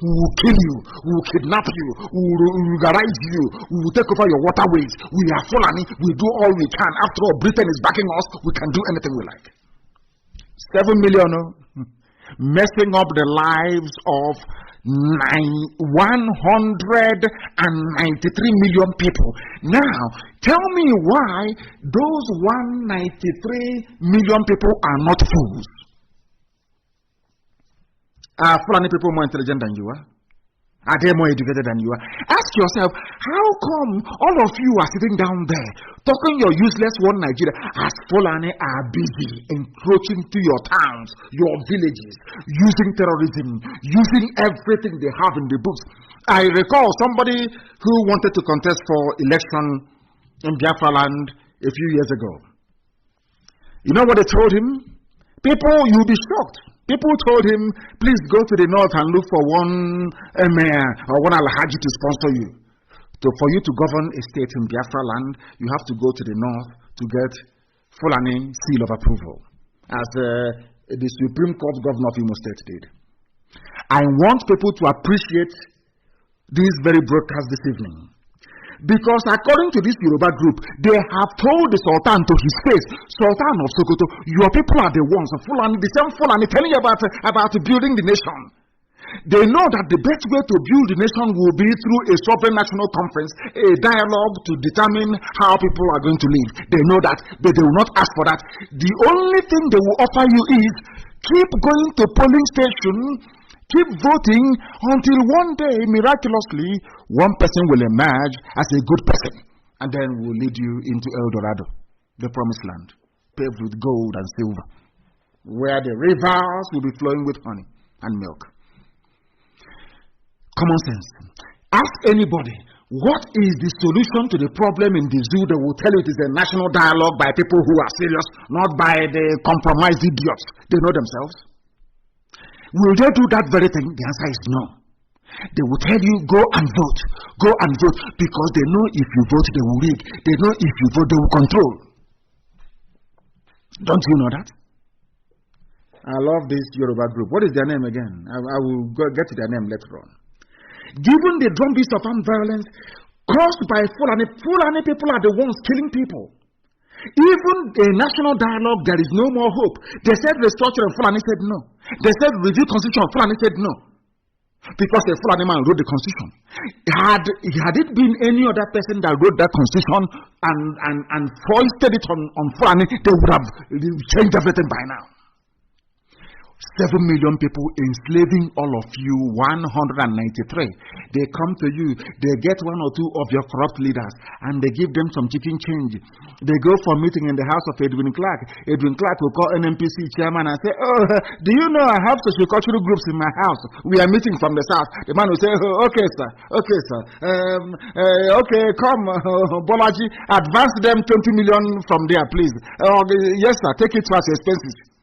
Speaker 1: we will kill you, we will kidnap you, we will vulgarize you, we will take over your waterways, we are Fulani, we do all we can. After all, Britain is backing us, we can do anything we like. 7 million, messing up the lives of 193 million people. Now, tell me why those 193 million people are not fools. Are Fulani people more intelligent than you are? Are they more educated than you are? Ask yourself, how come all of you are sitting down there talking your useless one Nigeria as Fulani are busy encroaching to your towns, your villages, using terrorism, using everything they have in the books? I recall somebody who wanted to contest for election in Biafra land a few years ago. You know what they told him? People, you'll be shocked. People told him, please go to the north and look for one emir or one alhaji to sponsor you. For you to govern a state in Biafra land, you have to go to the north to get Fulani seal of approval, as the Supreme Court governor of Imo State did. I want people to appreciate this very broadcast this evening. Because according to this Yoruba group, they have told the Sultan to his face, Sultan of Sokoto, your people are the ones, Fulani, the same Fulani telling you about building the nation. They know that the best way to build the nation will be through a sovereign national conference, a dialogue to determine how people are going to live. They know that, but they will not ask for that. The only thing they will offer you is keep going to polling station, keep voting until one day, miraculously, one person will emerge as a good person, and then will lead you into El Dorado, the promised land, paved with gold and silver, where the rivers will be flowing with honey and milk. Common sense. Ask anybody, what is the solution to the problem in the zoo? They will tell you it is a national dialogue by people who are serious, not by the compromised idiots. They know themselves. Will they do that very thing? The answer is no. They will tell you, go and vote, because they know if you vote, they will rig. They know if you vote, they will control. Don't you know that? I love this Yoruba group. What is their name again? I will get to their name later on. Given the drumbeats of armed violence caused by Fulani people are the ones killing people. Even a national dialogue, there is no more hope. They said restructure of Fulani said no. They said review constitution of Fulani said no. Because the Fulani man wrote the constitution. Had it been any other person that wrote that constitution and foisted it on Fulani, they would have changed everything by now. 7 million people enslaving all of you, 193. They come to you, they get one or two of your corrupt leaders, and they give them some chicken change. They go for a meeting in the house of Edwin Clark. Edwin Clark will call NMPC chairman and say, oh, do you know I have sociocultural groups in my house? We are meeting from the south. The man will say, oh, okay, sir. Okay, come, Bolaji, advance them 20 million from there, please. Yes, sir, take it to as expenses.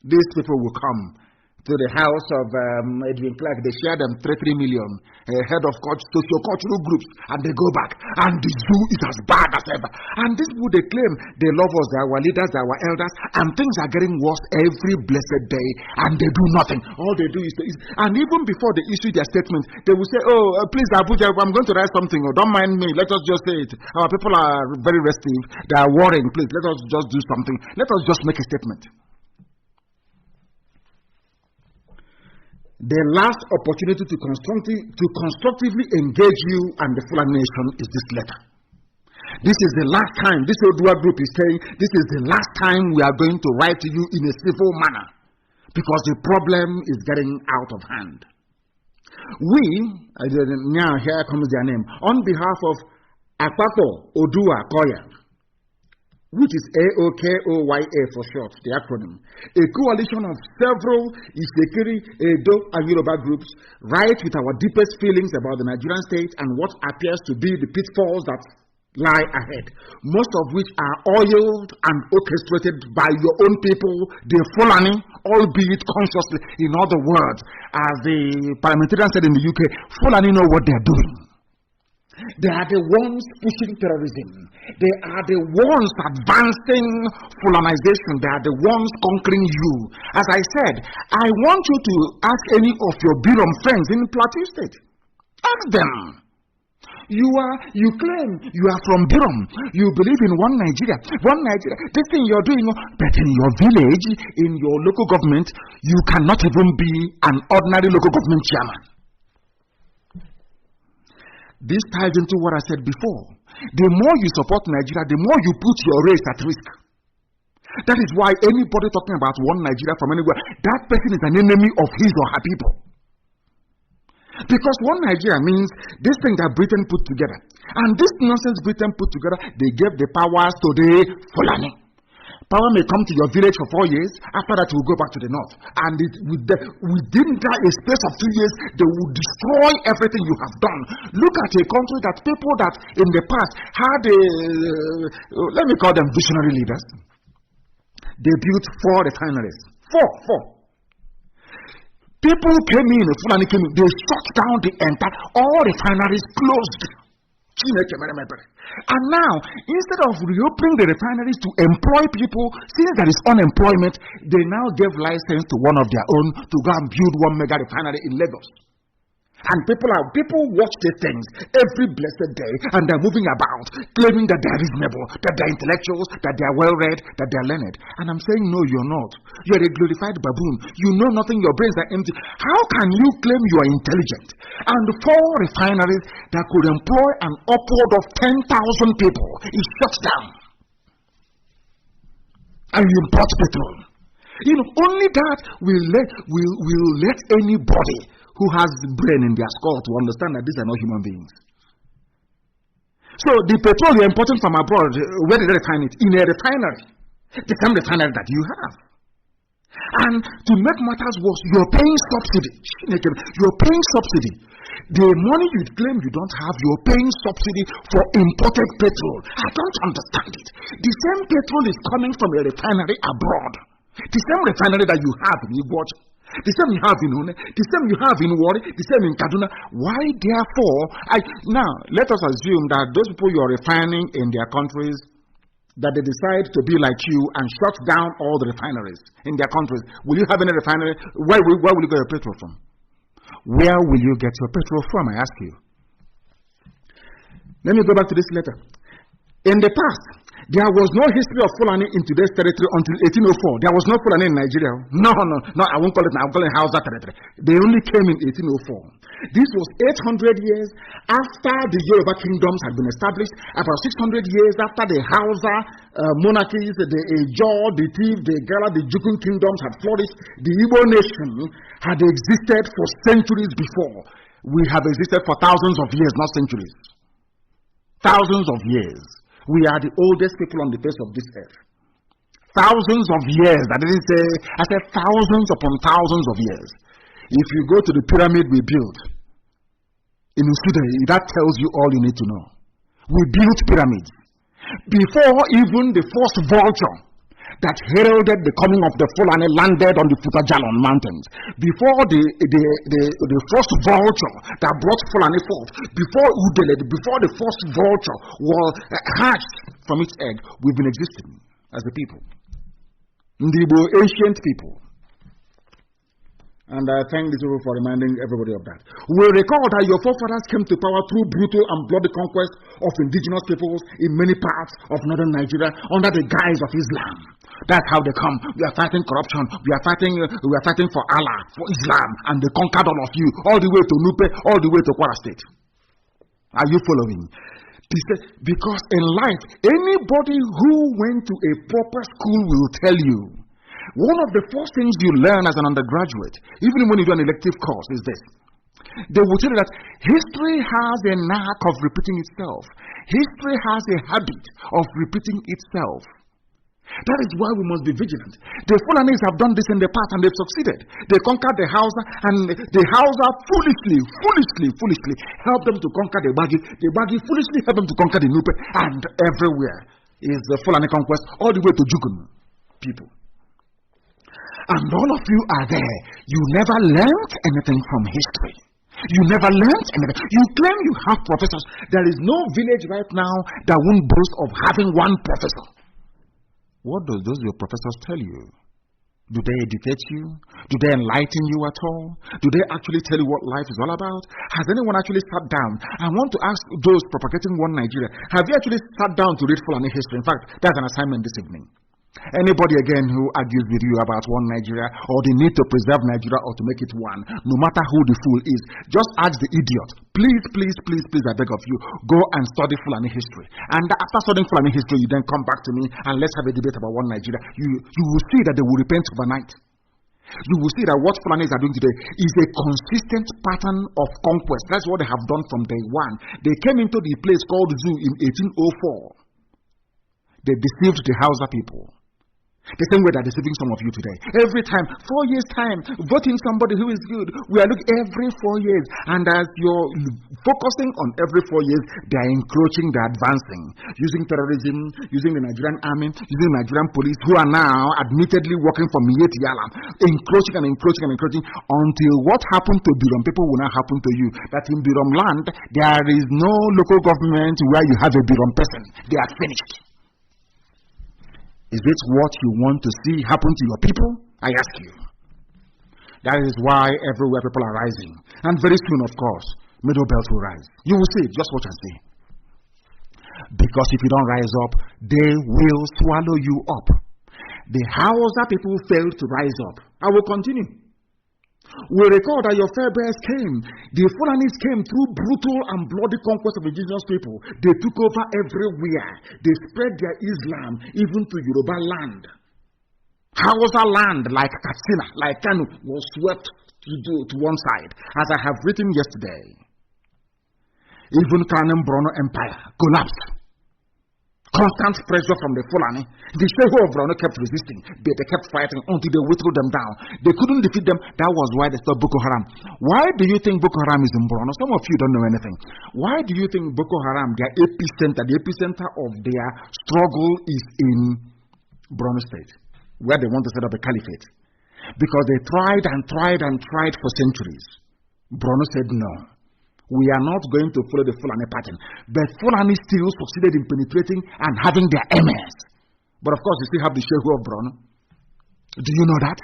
Speaker 1: These people will come to the house of Edwin Clark. They share them 3 million, head of socio-cultural groups, and they go back. And the zoo is as bad as ever. And this would they claim they love us, they are our leaders, they are our elders, and things are getting worse every blessed day, and they do nothing. All they do is and even before they issue their statement, they will say, oh, please, Abuja, I'm going to write something. Oh, don't mind me. Let us just say it. Our people are very restive. They are worrying. Please, let us just do something. Let us just make a statement. The last opportunity to constructively engage you and the Fulani nation is this letter. This is the last time, this Odua group is saying, this is the last time we are going to write to you in a civil manner, because the problem is getting out of hand. We, now here comes their name, on behalf of Akpako Odua Koya, which is AOKOYA for short, the acronym, a coalition of several Isekiri, Edo, and Yoruba groups, write with our deepest feelings about the Nigerian state and what appears to be the pitfalls that lie ahead, most of which are oiled and orchestrated by your own people, the Fulani, albeit consciously. In other words, as the parliamentarian said in the UK, Fulani know what they're doing. They are the ones pushing terrorism. They are the ones advancing Fulanization. They are the ones conquering you. As I said, I want you to ask any of your Birom friends in Plateau State. Ask them. You claim you are from Birom. You believe in one Nigeria. One Nigeria. This thing you're doing, but in your village, in your local government, you cannot even be an ordinary local government chairman. This ties into what I said before. The more you support Nigeria, the more you put your race at risk. That is why anybody talking about one Nigeria from anywhere, that person is an enemy of his or her people. Because one Nigeria means this thing that Britain put together. And this nonsense Britain put together, they gave the powers to the Fulani. Power may come to your village for 4 years. After that, it will go back to the north. And within a space of 2 years, they will destroy everything you have done. Look at a country that people that in the past had let me call them visionary leaders. They built 4 refineries. Four. People came in, Fulani came in, they shut down the entire, all refineries closed. And now, instead of reopening the refineries to employ people, since there is unemployment, they now gave license to one of their own to go and build 1 mega refinery in Lagos. And people watch these things every blessed day, and they're moving about, claiming that they're reasonable, that they're intellectuals, that they're well-read, that they're learned. And I'm saying, no, you're not. You're a glorified baboon. You know nothing, your brains are empty. How can you claim you are intelligent? And 4 refineries that could employ an upward of 10,000 people is shut down. And you import petrol. You know, only that will let anybody who has the brain in their skull to understand that these are not human beings. So the petrol you're importing from abroad, where did they refine it? In a refinery. The same refinery that you have. And to make matters worse, you're paying subsidy. You're paying subsidy. The money you claim you don't have, you're paying subsidy for imported petrol. I don't understand it. The same petrol is coming from a refinery abroad. The same refinery that you have in Igboch, the same you have in Une, the same you have in Warri, the same in Kaduna. Why, therefore, now, let us assume that those people you are refining in their countries, that they decide to be like you and shut down all the refineries in their countries. Will you have any refinery? Where will you get your petrol from? Where will you get your petrol from, I ask you? Let me go back to this letter. In the past, there was no history of Fulani in today's territory until 1804. There was no Fulani in Nigeria. No, I won't call it now. I'll call it Hausa territory. They only came in 1804. This was 800 years after the Yoruba kingdoms had been established, about 600 years after the Hausa monarchies, the Ejo, the Tiv, the Gala, the Jukun kingdoms had flourished. The Igbo nation had existed for centuries before. We have existed for thousands of years, not centuries. Thousands of years. We are the oldest people on the face of this earth. Thousands of years. I didn't say, I said thousands upon thousands of years. If you go to the pyramid we built in Usude, that tells you all you need to know. We built pyramids. Before even the first vulture that heralded the coming of the Fulani landed on the Futajalon mountains, before the first vulture that brought Fulani forth, before Udele, before the first vulture was hatched from its egg, we've been existing as a people. Ndibo, ancient people. And I thank these people for reminding everybody of that. We recall that your forefathers came to power through brutal and bloody conquest of indigenous peoples in many parts of northern Nigeria under the guise of Islam. That's how they come. We are fighting corruption. We are fighting for Allah, for Islam, and they conquered all of you, all the way to Nupe, all the way to Kwara State. Are you following? Because in life, anybody who went to a proper school will tell you, one of the first things you learn as an undergraduate, even when you do an elective course, is this. They will tell you that history has a knack of repeating itself. History has a habit of repeating itself. That is why we must be vigilant. The Fulanis have done this in the past and they've succeeded. They conquered the Hausa, and the Hausa foolishly helped them to conquer the Bagi. The Bagi foolishly helped them to conquer the Nupe, and everywhere is the Fulani conquest, all the way to Jukun people. And all of you are there. You never learned anything from history. You never learned anything. You claim you have professors. There is no village right now that won't boast of having one professor. What do those your professors tell you? Do they educate you? Do they enlighten you at all? Do they actually tell you what life is all about? Has anyone actually sat down? I want to ask those propagating one Nigeria, have you actually sat down to read Fulani history? In fact, that's an assignment this evening. Anybody again who argues with you about one Nigeria or the need to preserve Nigeria or to make it one, no matter who the fool is, just ask the idiot. Please, I beg of you, go and study Fulani history. And after studying Fulani history, you then come back to me and let's have a debate about one Nigeria. You will see that they will repent overnight. You will see that what Fulanis are doing today is a consistent pattern of conquest. That's what they have done from day one. They came into the place called Zoo in 1804. They deceived the Hausa people. The same way they're deceiving some of you today. Every time, 4 years' time, voting somebody who is good. We are looking every 4 years. And as you're focusing on every 4 years, they are encroaching, they're advancing. Using terrorism, using the Nigerian army, using the Nigerian police, who are now admittedly working for Miyet Yalam. Encroaching until what happened to Birom people will not happen to you. That in Birom land, there is no local government where you have a Birom person. They are finished. Is this what you want to see happen to your people? I ask you. That is why everywhere people are rising. And very soon, of course, middle belt will rise. You will see it. Just watch and see. Because if you don't rise up, they will swallow you up. The Hausa people failed to rise up. I will continue. We recall that your Fairbears came. The Fulanis came through brutal and bloody conquest of indigenous people. They took over everywhere. They spread their Islam even to Yoruba land. Hausa land like Katsina, like Kanu, was swept to one side. As I have written yesterday, even Kanem Brono Empire collapsed. Constant pressure from the Fulani. The Shehu of Brono kept resisting. They kept fighting until they whittled them down. They couldn't defeat them. That was why they stopped Boko Haram. Why do you think Boko Haram is in Brono? Some of you don't know anything. Why do you think Boko Haram, their epicenter, the epicenter of their struggle is in Brono State, where they want to set up a caliphate? Because they tried and tried and tried for centuries. Brono said no. We are not going to follow the Fulani pattern. But Fulani still succeeded in penetrating and having their emirs. But of course, you still have the Shehu of Brono. Do you know that?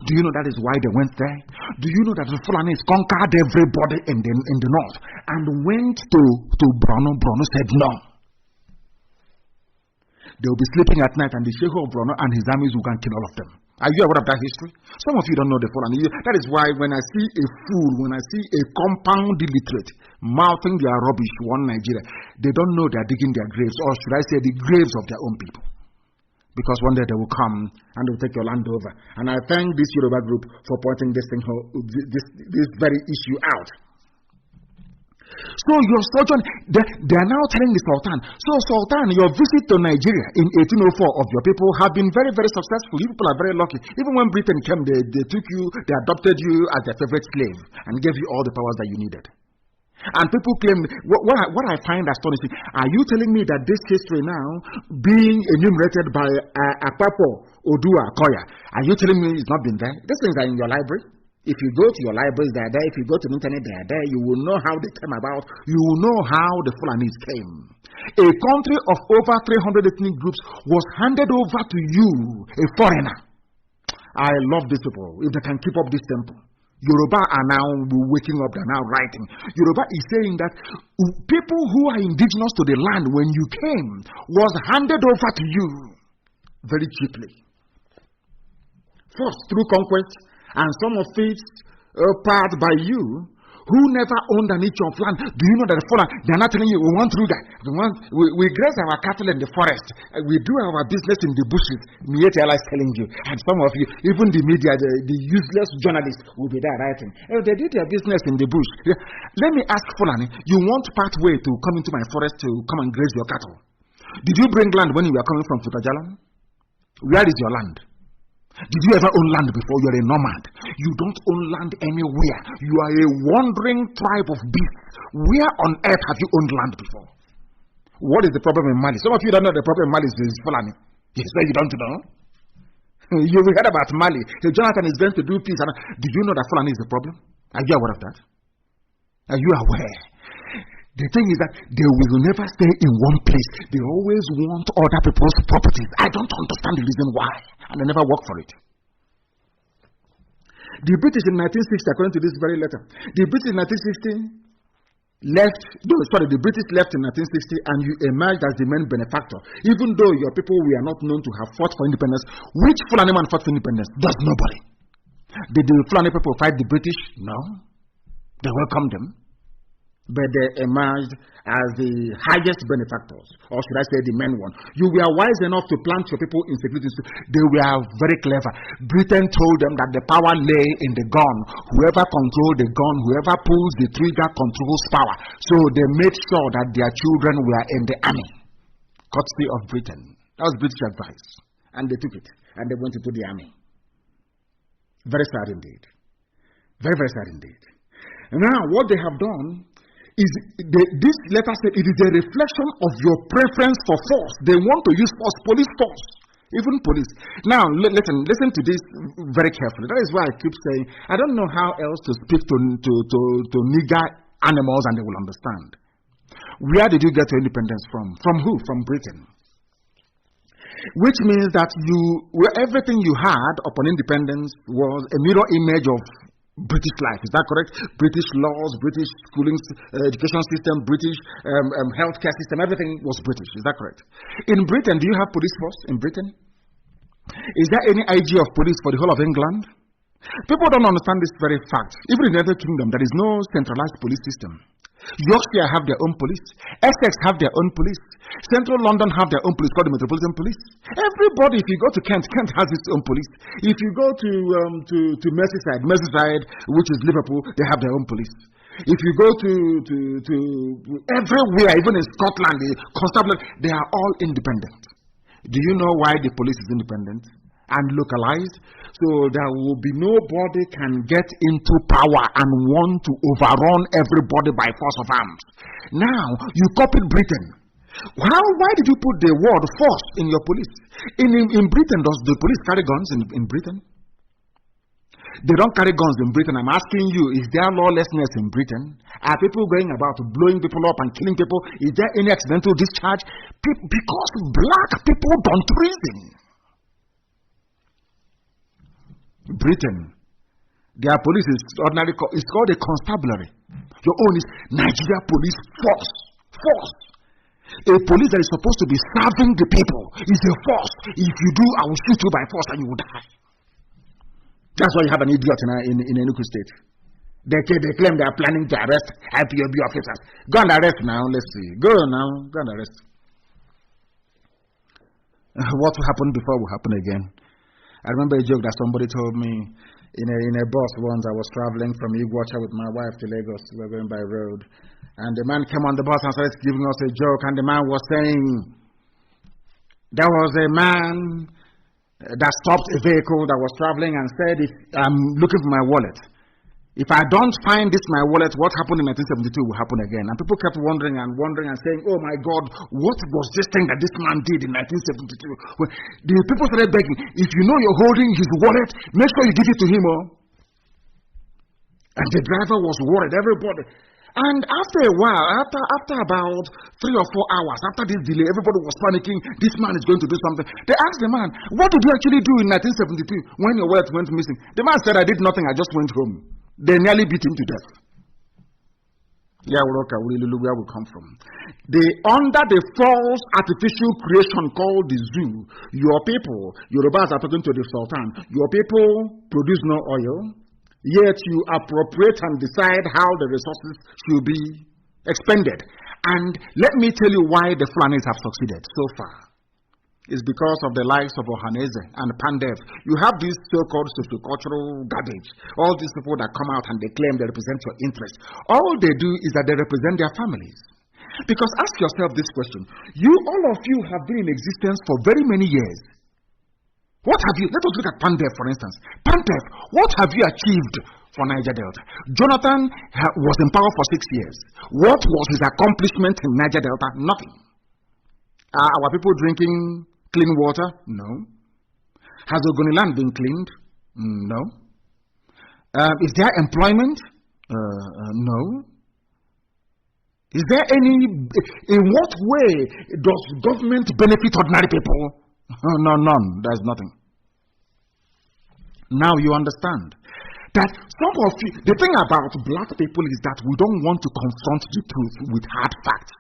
Speaker 1: Do you know that is why they went there? Do you know that the Fulanis conquered everybody in the north and went to Brono? Brono said no. They will be sleeping at night and the Shehu of Brono and his armies will go and kill all of them. Are you aware of that history? Some of you don't know the Fulani. That is why when I see a fool, when I see a compound illiterate mouthing their rubbish one Nigeria, they don't know they are digging their graves, or should I say the graves of their own people. Because one day they will come and they will take your land over. And I thank this Yoruba group for pointing this very issue out. So your sojourn, they are now telling the Sultan. So Sultan, your visit to Nigeria in 1804 of your people have been very, very successful. You people are very lucky. Even when Britain came, they took you, they adopted you as their favorite slave and gave you all the powers that you needed. And people claim, what I find astonishing, are you telling me that this history now, being enumerated by Akpapo, Odua, Koya, are you telling me it's not been there? These things are in your library. If you go to your libraries, they are there. If you go to the internet, they are there. You will know how they came about. You will know how the Fulanis came. A country of over 300 ethnic groups was handed over to you, a foreigner. I love these people. If they can keep up this tempo. Yoruba are now waking up, they're now writing. Yoruba is saying that people who are indigenous to the land when you came was handed over to you very cheaply. First, through conquest, and some of it part by you who never owned an inch of land. Do you know that the Fulani, they are not telling you, we want Ruga, we graze our cattle in the forest, we do our business in the bushes. Mietela is telling you, and some of you, even the media, the useless journalists will be there writing, oh, they did their business in the bush. Let me ask Fulani, you want pathway to come into my forest to come and graze your cattle? Did you bring land when you were coming from Futajalan? Where is your land? Did you ever own land before? You're a nomad. You don't own land anywhere. You are a wandering tribe of beasts. Where on earth have you owned land before? What is the problem in Mali? Some of you don't know the problem in Mali is Fulani. Yes, well, you don't know. You heard about Mali. So Jonathan is going to do peace. Did you know that Fulani is the problem? Are you aware of that? Are you aware? The thing is that they will never stay in one place. They always want other people's properties. I don't understand the reason why. And they never work for it. The British in 1960, according to this very letter, the British in 1960 left, the British left in 1960 and you emerged as the main benefactor. Even though your people were not known to have fought for independence. Which Fulani man fought for independence? Does nobody. Did the Fulani people fight the British? No. They welcomed them. But they emerged as the highest benefactors, or should I say the main one. You were wise enough to plant your people in security. They were very clever. Britain told them that the power lay in the gun. Whoever controls the gun, whoever pulls the trigger controls power. So they made sure that their children were in the army. Courtesy of Britain. That was British advice. And they took it. And they went into the army. Very sad indeed. Very, very sad indeed. And now what they have done is this letter said it is a reflection of your preference for force. They want to use force, police force, even police. Now listen to this very carefully. That is why I keep saying I don't know how else to speak to nigger animals and they will understand. Where did you get your independence from? From who? From Britain. Which means that everything you had upon independence was a mirror image of British life. Is that correct? British laws, British schooling, education system, British healthcare system, everything was British. Is that correct? In Britain, do you have police force in Britain? Is there any IG of police for the whole of England? People don't understand this very fact. Even in the United Kingdom, there is no centralized police system. Yorkshire have their own police. Essex have their own police. Central London have their own police called the Metropolitan Police. Everybody, if you go to Kent, Kent has its own police. If you go to Merseyside, which is Liverpool, they have their own police. If you go to everywhere, even in Scotland, the constabulary, they are all independent. Do you know why the police is independent and localized? So there will be nobody can get into power and want to overrun everybody by force of arms. Now, you copied Britain. Why did you put the word force in your police? In Britain, does the police carry guns in Britain? They don't carry guns in Britain. I'm asking you, is there lawlessness in Britain? Are people going about blowing people up and killing people? Is there any accidental discharge? Because black people don't reason. Britain, their police is ordinary, it's called a constabulary. Your own is Nigeria Police Force. A police that is supposed to be serving the people is a force. If you do, I will shoot you by force and you will die. That's why you have an idiot in Enugu State. They claim they are planning to arrest IPOB officers. Go and arrest now, let's see. Go and arrest. What happened before will happen again. I remember a joke that somebody told me in a bus once. I was traveling from Iguacha with my wife to Lagos. We were going by road. And the man came on the bus and started giving us a joke. And the man was saying, there was a man that stopped a vehicle that was traveling and said, I'm looking for my wallet. If I don't find my wallet, what happened in 1972 will happen again. And people kept wondering and saying, oh my God, what was this thing that this man did in 1972? Well, the people started begging, if you know you're holding his wallet, make sure you give it to him. And the driver was worried, everybody. And after a while, after about 3 or 4 hours, after this delay, everybody was panicking, this man is going to do something. They asked the man, what did you actually do in 1972 when your wallet went missing? The man said, I did nothing, I just went home. They nearly beat him to death. Yeah, where we come from. Under the false artificial creation called the zoo, your people, Yorubas are talking to the Sultan, your people produce no oil, yet you appropriate and decide how the resources should be expended. And let me tell you why the Fulanis have succeeded so far. It's because of the likes of Ohaneze and Pandev. You have this so-called sociocultural garbage. All these people that come out and they claim they represent your interests. All they do is that they represent their families. Because ask yourself this question. All of you have been in existence for very many years. What have you, let us look at Pandev for instance. Pandev, what have you achieved for Niger Delta? Jonathan was in power for 6 years. What was his accomplishment in Niger Delta? Nothing. Are our people drinking clean water? No. Has Ogoniland been cleaned? No. Is there employment? No. Is there in what way does government benefit ordinary people? No, none. There's nothing. Now you understand that some of you, the thing about black people is that we don't want to confront the truth with hard facts.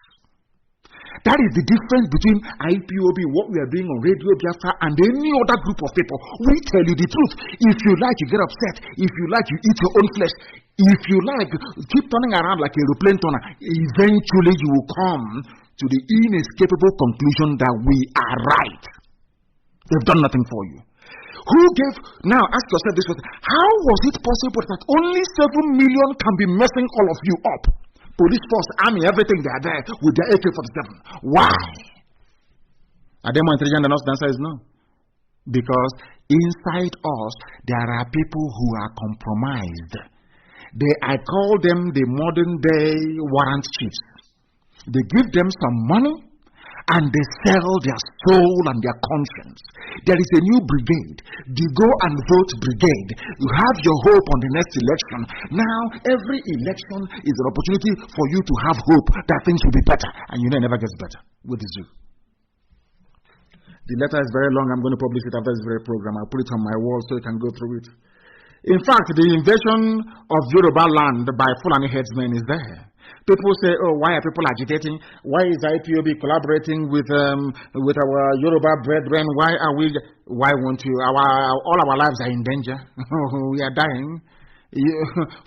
Speaker 1: That is the difference between IPOB, what we are doing on Radio Biafra, and any other group of people. We tell you the truth. If you like, you get upset. If you like, you eat your own flesh. If you like, keep turning around like a aeroplane turner. Eventually, you will come to the inescapable conclusion that we are right. They've done nothing for you. Now ask yourself this question. How was it possible that only 7 million can be messing all of you up? Police force, army, everything, they are there with their AK-47. Why? Are they more intelligent than us? The answer is no. Because inside us, there are people who are compromised. I call them the modern day warrant chiefs. They give them some money and they sell their soul and their conscience. There is a new brigade, the Go and Vote Brigade. You have your hope on the next election. Now, every election is an opportunity for you to have hope that things will be better. And you know it never gets better with the zoo. The letter is very long. I'm going to publish it after this very program. I'll put it on my wall so you can go through it. In fact, the invasion of Yoruba land by Fulani headsmen is there. People say, oh, why are people agitating? Why is IPOB collaborating with our Yoruba brethren? Why won't you? All our lives are in danger. We are dying.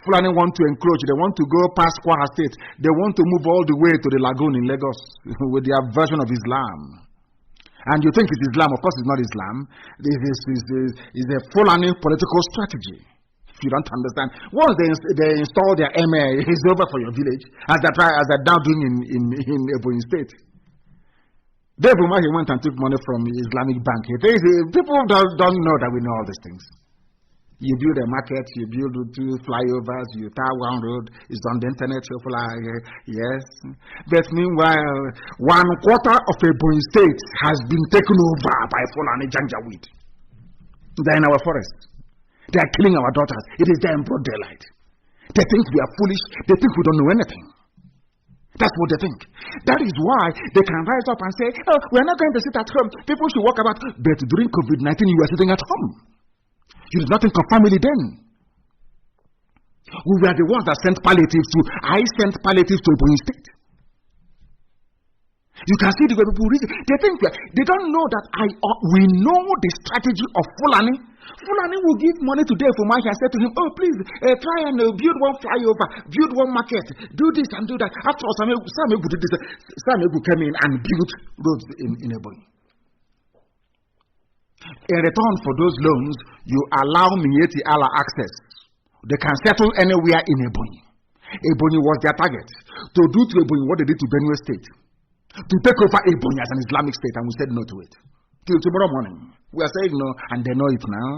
Speaker 1: Fulani want to encroach. They want to go past Kwara State. They want to move all the way to the lagoon in Lagos with their version of Islam. And you think it's Islam. Of course, it's not Islam. It's a Fulani political strategy. If you don't understand, once they install their MA, it's over for your village, as they're now doing in Ebonyi State. Dave Umahi went and took money from the Islamic Bank. People don't know that we know all these things. You build a market, you build 2 flyovers, you tar one road, it's on the internet, yes. But meanwhile, 1/4 of Ebonyi State has been taken over by Fulani Janjaweed. They're in our forest. They are killing our daughters. It is there in broad daylight. They think we are foolish. They think we don't know anything. That's what they think. That is why they can rise up and say, oh, we're not going to sit at home. People should walk about. But during COVID-19, you were sitting at home. You did not think of family then. We were the ones that sent palliatives to. I sent palliatives to Ebonyi State. You can see the way people read it. They think they don't know that we know the strategy of Fulani. Fulani will give money today for Mike and say to him, oh, please, try and build one flyover, build one market, do this and do that. After all, Samegu did this. Samegu came in and built roads in Ebonyi. In return for those loans, you allow Mieti Allah access. They can settle anywhere in Ebonyi. Ebonyi was their target. To do to Ebonyi what they did to Benue State. To take over Ebonyi as an Islamic state, and we said no to it. Till tomorrow morning. We are saying no, and they know it now.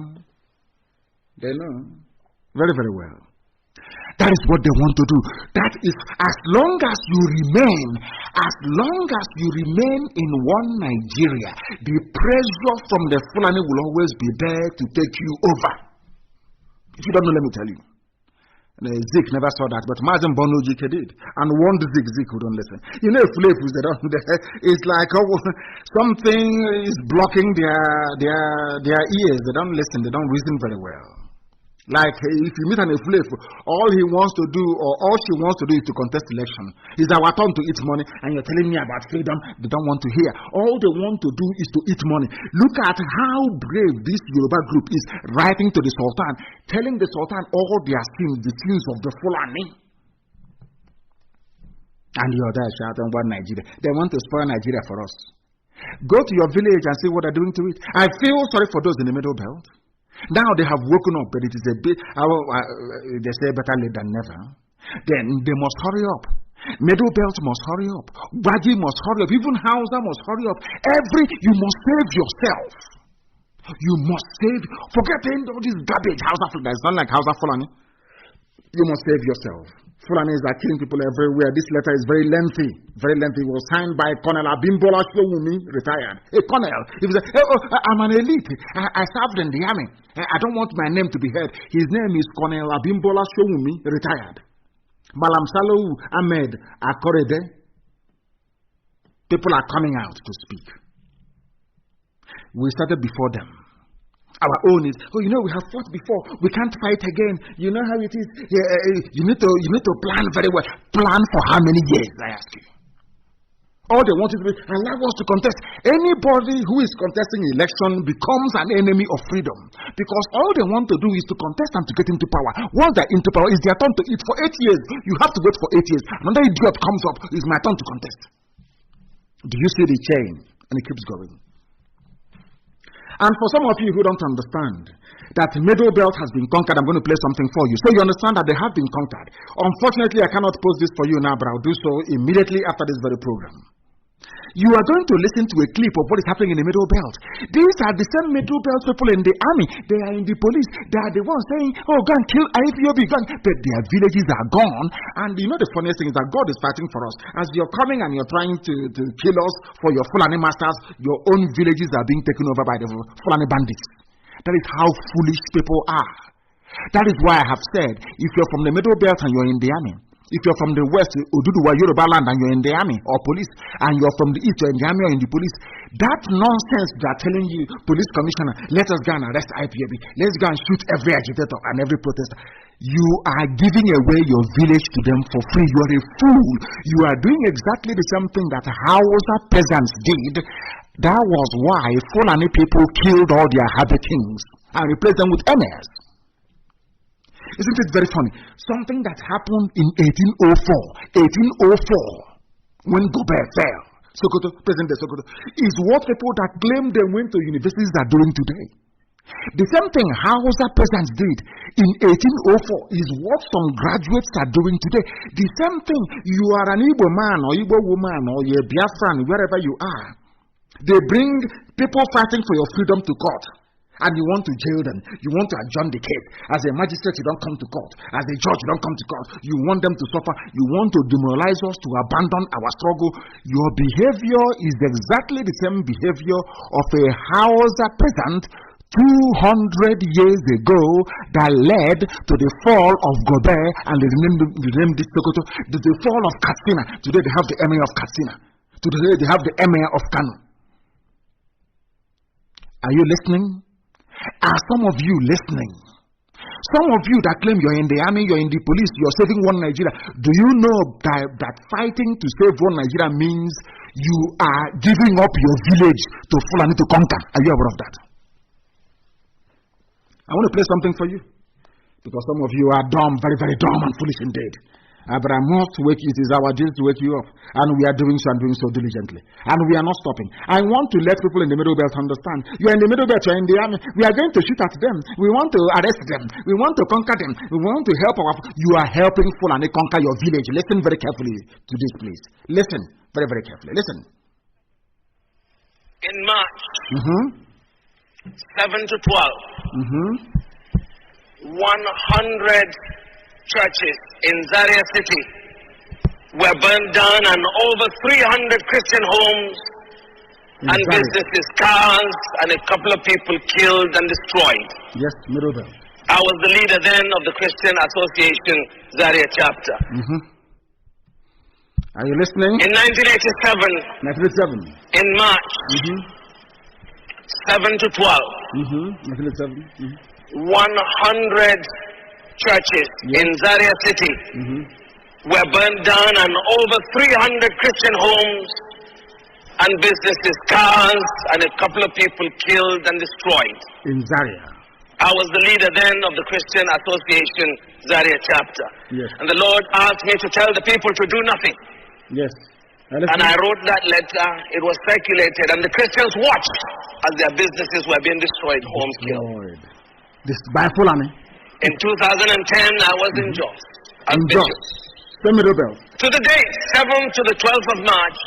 Speaker 1: They know. Very, very well. That is what they want to do. That is, as long as you remain in one Nigeria, the pressure from the Fulani will always be there to take you over. If you don't know, let me tell you. Zik never saw that, but Mazi Bonuji did, and warned Zik who don't listen. You know, it's like something is blocking their ears. They don't listen. They don't reason very well. Like if you meet an Efulef, all he wants to do or all she wants to do is to contest election. It's our turn to eat money, and you're telling me about freedom. They don't want to hear. All they want to do is to eat money. Look at how brave this Yoruba group is, writing to the Sultan, telling the Sultan all their sins, the sins of the Fulani. And you're there shouting about Nigeria. They want to spoil Nigeria for us. Go to your village and see what they're doing to it. I feel sorry for those in the Middle Belt. Now they have woken up, but it is a bit, they say better late than never. Then they must hurry up. Middle Belt must hurry up. Wadi must hurry up. Even Hausa must hurry up. You must save yourself. You must save. Forget all this garbage. Hausa Fulani. It's not like Hausa Fulani. You must save yourself. Fulanis are killing people everywhere. This letter is very lengthy. Very lengthy. It was signed by Colonel Abimbola Showumi, retired. A colonel. He was I'm an elite. I served in the army. I don't want my name to be heard. His name is Colonel Abimbola Showumi, retired. Malam Salou Ahmed Akorede. People are coming out to speak. We started before them. Our own is, we have fought before. We can't fight again. You know how it is. You need to plan very well. Plan for how many years, I ask you? All they want is to allow us to contest. Anybody who is contesting election becomes an enemy of freedom. Because all they want to do is to contest and to get into power. Once they're into power, it's their turn to eat. For 8 years, you have to wait for 8 years. Another idiot comes up, it's my turn to contest. Do you see the chain? And it keeps going. And for some of you who don't understand that Middle Belt has been conquered, I'm going to play something for you. So you understand that they have been conquered. Unfortunately, I cannot post this for you now, but I'll do so immediately after this very program. You are going to listen to a clip of what is happening in the Middle Belt. These are the same Middle Belt people in the army. They are in the police. They are the ones saying, oh, go and kill IPOB. But their villages are gone. And you know the funniest thing is that God is fighting for us. As you're coming and you're trying to kill us for your Fulani masters, your own villages are being taken over by the Fulani bandits. That is how foolish people are. That is why I have said, if you're from the Middle Belt and you're in the army, if you're from the west, Oduduwa, Yoruba land, and you're in the army or police, and you're from the east, you're in the army or in the police, That nonsense they are telling you, police commissioner, let us go and arrest IPOB, let's go and shoot every agitator and every protester. You are giving away your village to them for free. You are a fool. You are doing exactly the same thing that Hausa peasants did. That was why Fulani people killed all their habitants and replaced them with emirs. Isn't it very funny? Something that happened in 1804, when Gobert fell, Sokoto, President of Sokoto, is what people that claim they went to universities are doing today. The same thing Hausa peasants did in 1804 is what some graduates are doing today. The same thing, you are an Igbo man or Igbo woman or you're a Biafran, wherever you are. They bring people fighting for your freedom to court. And you want to jail them. You want to adjourn the case. As a magistrate, you don't come to court. As a judge, you don't come to court. You want them to suffer. You want to demoralize us, to abandon our struggle. Your behavior is exactly the same behavior of a Hausa peasant 200 years ago that led to the fall of Gobert and the name Sokoto, the fall of Katsina. Today they have the emir of Katsina. Today they have the emir of Kanu. Are you listening? Are some of you listening? Some of you that claim you're in the army, you're in the police, you're saving one Nigeria. Do you know that fighting to save one Nigeria means you are giving up your village to Fulani to conquer? Are you aware of that? I want to play something for you, because some of you are dumb, very, very dumb and foolish indeed. But I must wake you. It is our duty to wake you up. And we are doing so and doing so diligently. And we are not stopping. I want to let people in the Middle Belt understand. You are in the Middle Belt, you are in the army. We are going to shoot at them. We want to arrest them. We want to conquer them. We want to help our... You are helping Fulani conquer your village. Listen very carefully to this, please. Listen very, very carefully. Listen.
Speaker 2: In March 7 to 12, 100 churches in Zaria City were burned down, and over 300 Christian homes and businesses, cars, and a couple of people killed and destroyed.
Speaker 1: Yes, Middle Belt.
Speaker 2: I was the leader then of the Christian Association Zaria chapter.
Speaker 1: Are you listening?
Speaker 2: In 1987, in March 7 to 12, 100 churches in Zaria City were burned down, and over 300 Christian homes and businesses, cars, and a couple of people killed and destroyed.
Speaker 1: In Zaria.
Speaker 2: I was the leader then of the Christian Association Zaria chapter.
Speaker 1: Yes.
Speaker 2: And the Lord asked me to tell the people to do nothing.
Speaker 1: Yes.
Speaker 2: And I wrote that letter. It was circulated, and the Christians watched as their businesses were being destroyed, homes killed.
Speaker 1: This by Fulani.
Speaker 2: In 2010, I was in Jos.
Speaker 1: In Jos. Middle Belt.
Speaker 2: To the date, 7th to the 12th of March,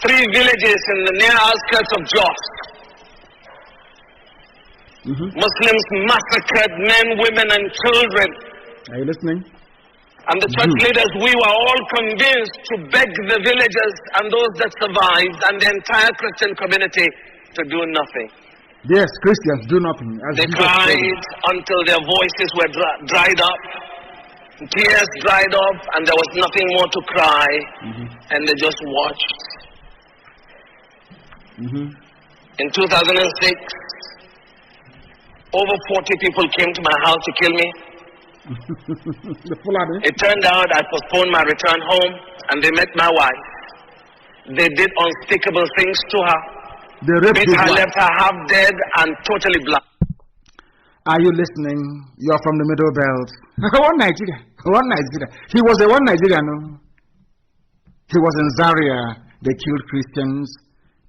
Speaker 2: 3 villages in the near outskirts of Jos. Muslims massacred men, women, and children.
Speaker 1: Are you listening?
Speaker 2: And the church leaders, we were all convinced to beg the villagers and those that survived and the entire Christian community to do nothing.
Speaker 1: Yes, Christians do nothing.
Speaker 2: They cried until their voices were dried up, tears dried up, and there was nothing more to cry, and they just watched. In 2006, over 40 people came to my house to kill me. It turned out I postponed my return home, and they met my wife. They did unspeakable things to her.
Speaker 1: They raped his wife.
Speaker 2: Left her half dead and totally blind.
Speaker 1: Are you listening? You are from the Middle Belt. One Nigeria. He was a one Nigeria, no? He was in Zaria. They killed Christians.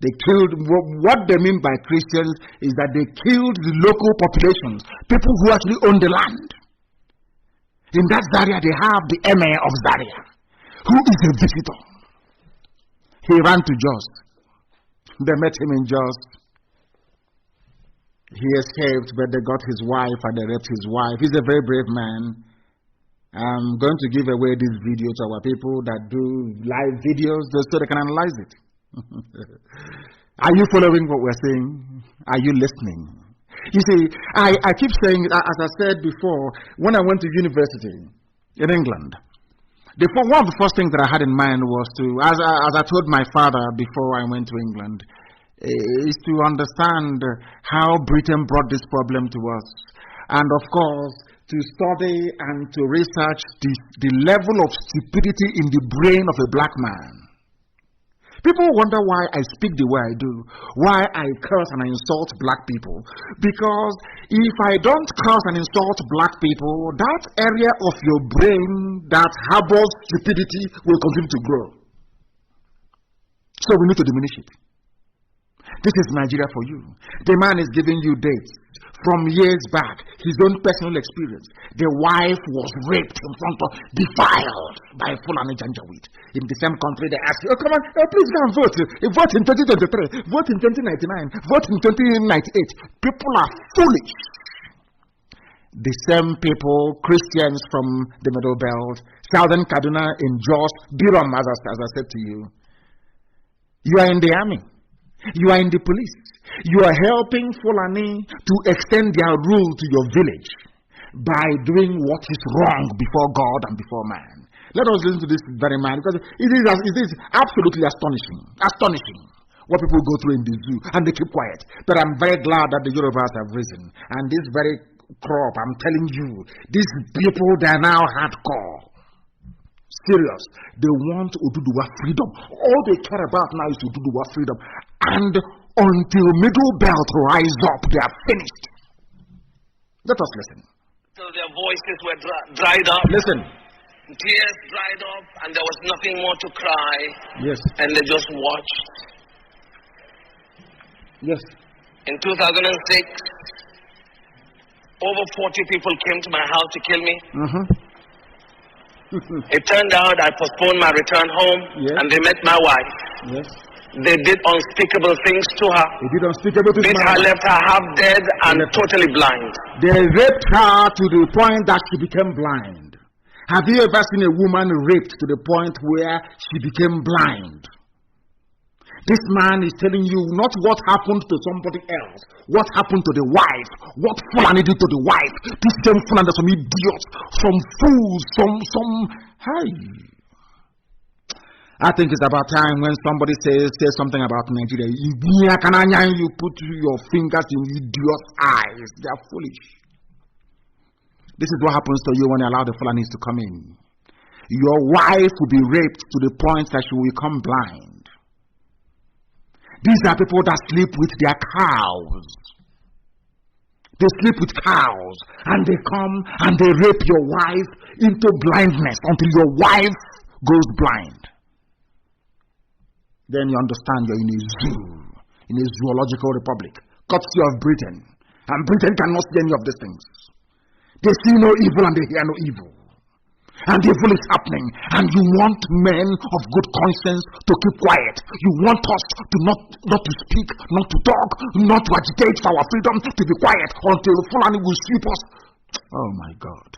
Speaker 1: They killed, what they mean by Christians is that they killed the local populations, people who actually own the land. In that Zaria, they have the emir of Zaria, who is a visitor. He ran to Jos. They met him in Jos. He escaped, but they got his wife and they raped his wife. He's a very brave man. I'm going to give away this video to our people that do live videos so they can analyze it. Are you following what we're saying? Are you listening? You see, I keep saying, as I said before, when I went to university in England, one of the first things that I had in mind was to, as I told my father before I went to England, is to understand how Britain brought this problem to us. And of course, to study and to research the level of stupidity in the brain of a black man. People wonder why I speak the way I do, why I curse and I insult black people. Because if I don't curse and insult black people, that area of your brain that harbors stupidity will continue to grow. So we need to diminish it. This is Nigeria for you. The man is giving you dates from years back, his own personal experience. The wife was raped in front of, defiled by Fulani Janjaweed. In the same country, they ask you, oh, come on, please go and vote. Vote in 2023, vote in 2099, vote in 2098. People are foolish. The same people, Christians from the Middle Belt, Southern Kaduna, in Jos, Biram, as I said to you. You are in the army. You are in the police. You are helping Fulani to extend their rule to your village by doing what is wrong before God and before man. Let us listen to this very man, because it is absolutely astonishing. Astonishing what people go through in the zoo, and they keep quiet. But I'm very glad that the Yorubas have risen. And this very crop, I'm telling you, these people, they are now hardcore. Serious. They want Oduduwa freedom. All they care about now is Oduduwa freedom. And until Middle Belt rise up, they are finished. Let us listen.
Speaker 2: So their voices were dried up.
Speaker 1: Listen.
Speaker 2: Tears dried up, and there was nothing more to cry.
Speaker 1: Yes.
Speaker 2: And they just watched.
Speaker 1: Yes.
Speaker 2: In 2006, over 40 people came to my house to kill me. It turned out I postponed my return home, yes, and they met my wife.
Speaker 1: Yes.
Speaker 2: They did unspeakable things to her.
Speaker 1: They did unspeakable things to her.
Speaker 2: Left her half dead and totally blind.
Speaker 1: They raped her to the point that she became blind. Have you ever seen a woman raped to the point where she became blind? This man is telling you not what happened to somebody else, what happened to the wife, what Fulani did to the wife. This same Fulani, some idiots, some fools, some hey. I think it's about time when somebody says something about Nigeria. You put your fingers in idiots' eyes. They are foolish. This is what happens to you when you allow the Fulanis to come in. Your wife will be raped to the point that she will become blind. These are people that sleep with their cows. They sleep with cows, and they come and they rape your wife into blindness until your wife goes blind. Then you understand you're in a zoo, in a zoological republic, courtesy of Britain. And Britain cannot see any of these things. They see no evil and they hear no evil. And evil is happening, and you want men of good conscience to keep quiet. You want us to not to speak, not to talk, not to agitate for our freedom, to be quiet until Fulani will sweep us. Oh my God.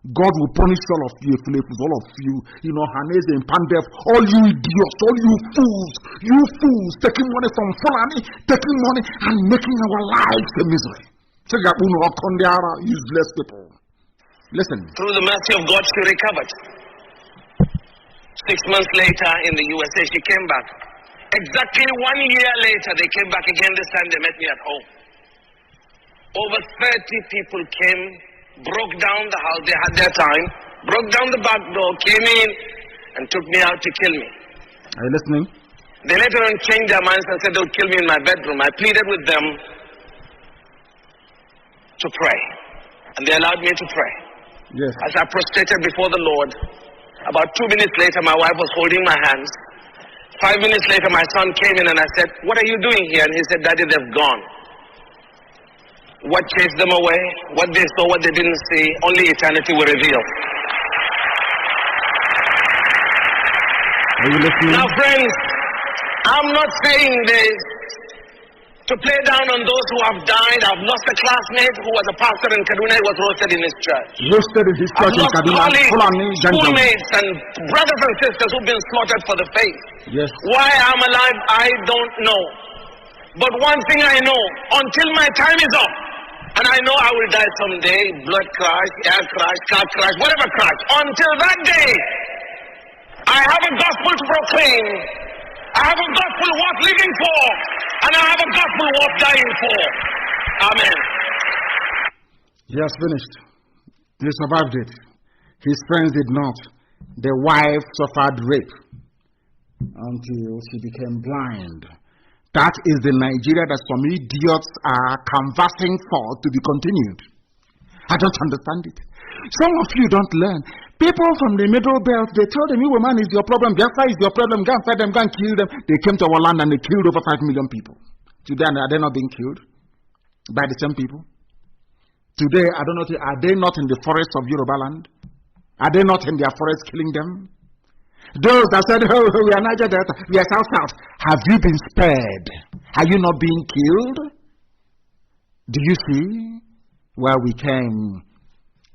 Speaker 1: God will punish all of you, all of you, Hanese and Pandef, all you idiots, all you fools, taking money from Fulani, taking money and making our lives a misery. Useless people. Listen.
Speaker 2: Through the mercy of God, she recovered. 6 months later in the USA, she came back. Exactly 1 year later, they came back again. This time they met me at home. Over 30 people came, broke down the house. They had their time, broke down the back door, came in, and took me out to kill me.
Speaker 1: Are you listening?
Speaker 2: They later on changed their minds and said they would kill me in my bedroom. I pleaded with them to pray, and they allowed me to pray.
Speaker 1: Yes.
Speaker 2: As I prostrated before the Lord, about 2 minutes later, my wife was holding my hands. 5 minutes later, my son came in and I said, "What are you doing here?" And he said, "Daddy, they've gone." What chased them away, what they saw, what they didn't see, only eternity will reveal.
Speaker 1: Are you listening?
Speaker 2: Now, friends, I'm not saying this to play down on those who have died. I've lost a classmate who was a pastor in Kaduna. He was roasted in his church.
Speaker 1: Roasted in his church in Kaduna.
Speaker 2: Colleagues, schoolmates, and brothers and sisters who've been slaughtered for the faith.
Speaker 1: Yes.
Speaker 2: Why I'm alive, I don't know. But one thing I know, until my time is up, and I know I will die someday, blood crash, air crash, car crash, whatever crash, until that day, I have a gospel to proclaim. I have a gospel worth living for, and I have a gospel worth dying for. Amen.
Speaker 1: He has finished. He survived it. His friends did not. The wife suffered rape until she became blind. That is the Nigeria that some idiots are canvassing for to be continued. I don't understand it. Some of you don't learn. People from the Middle Belt, they told them, "You man is your problem, Biafra is your problem, go and fight them, go and kill them." They came to our land and they killed over 5 million people. Today, are they not being killed by the same people? Today, I don't know, are they not in the forests of Yoruba land? Are they not in their forests killing them? Those that said, "Oh, we are Niger Delta, we are South. Have you been spared? Are you not being killed? Do you see where we came?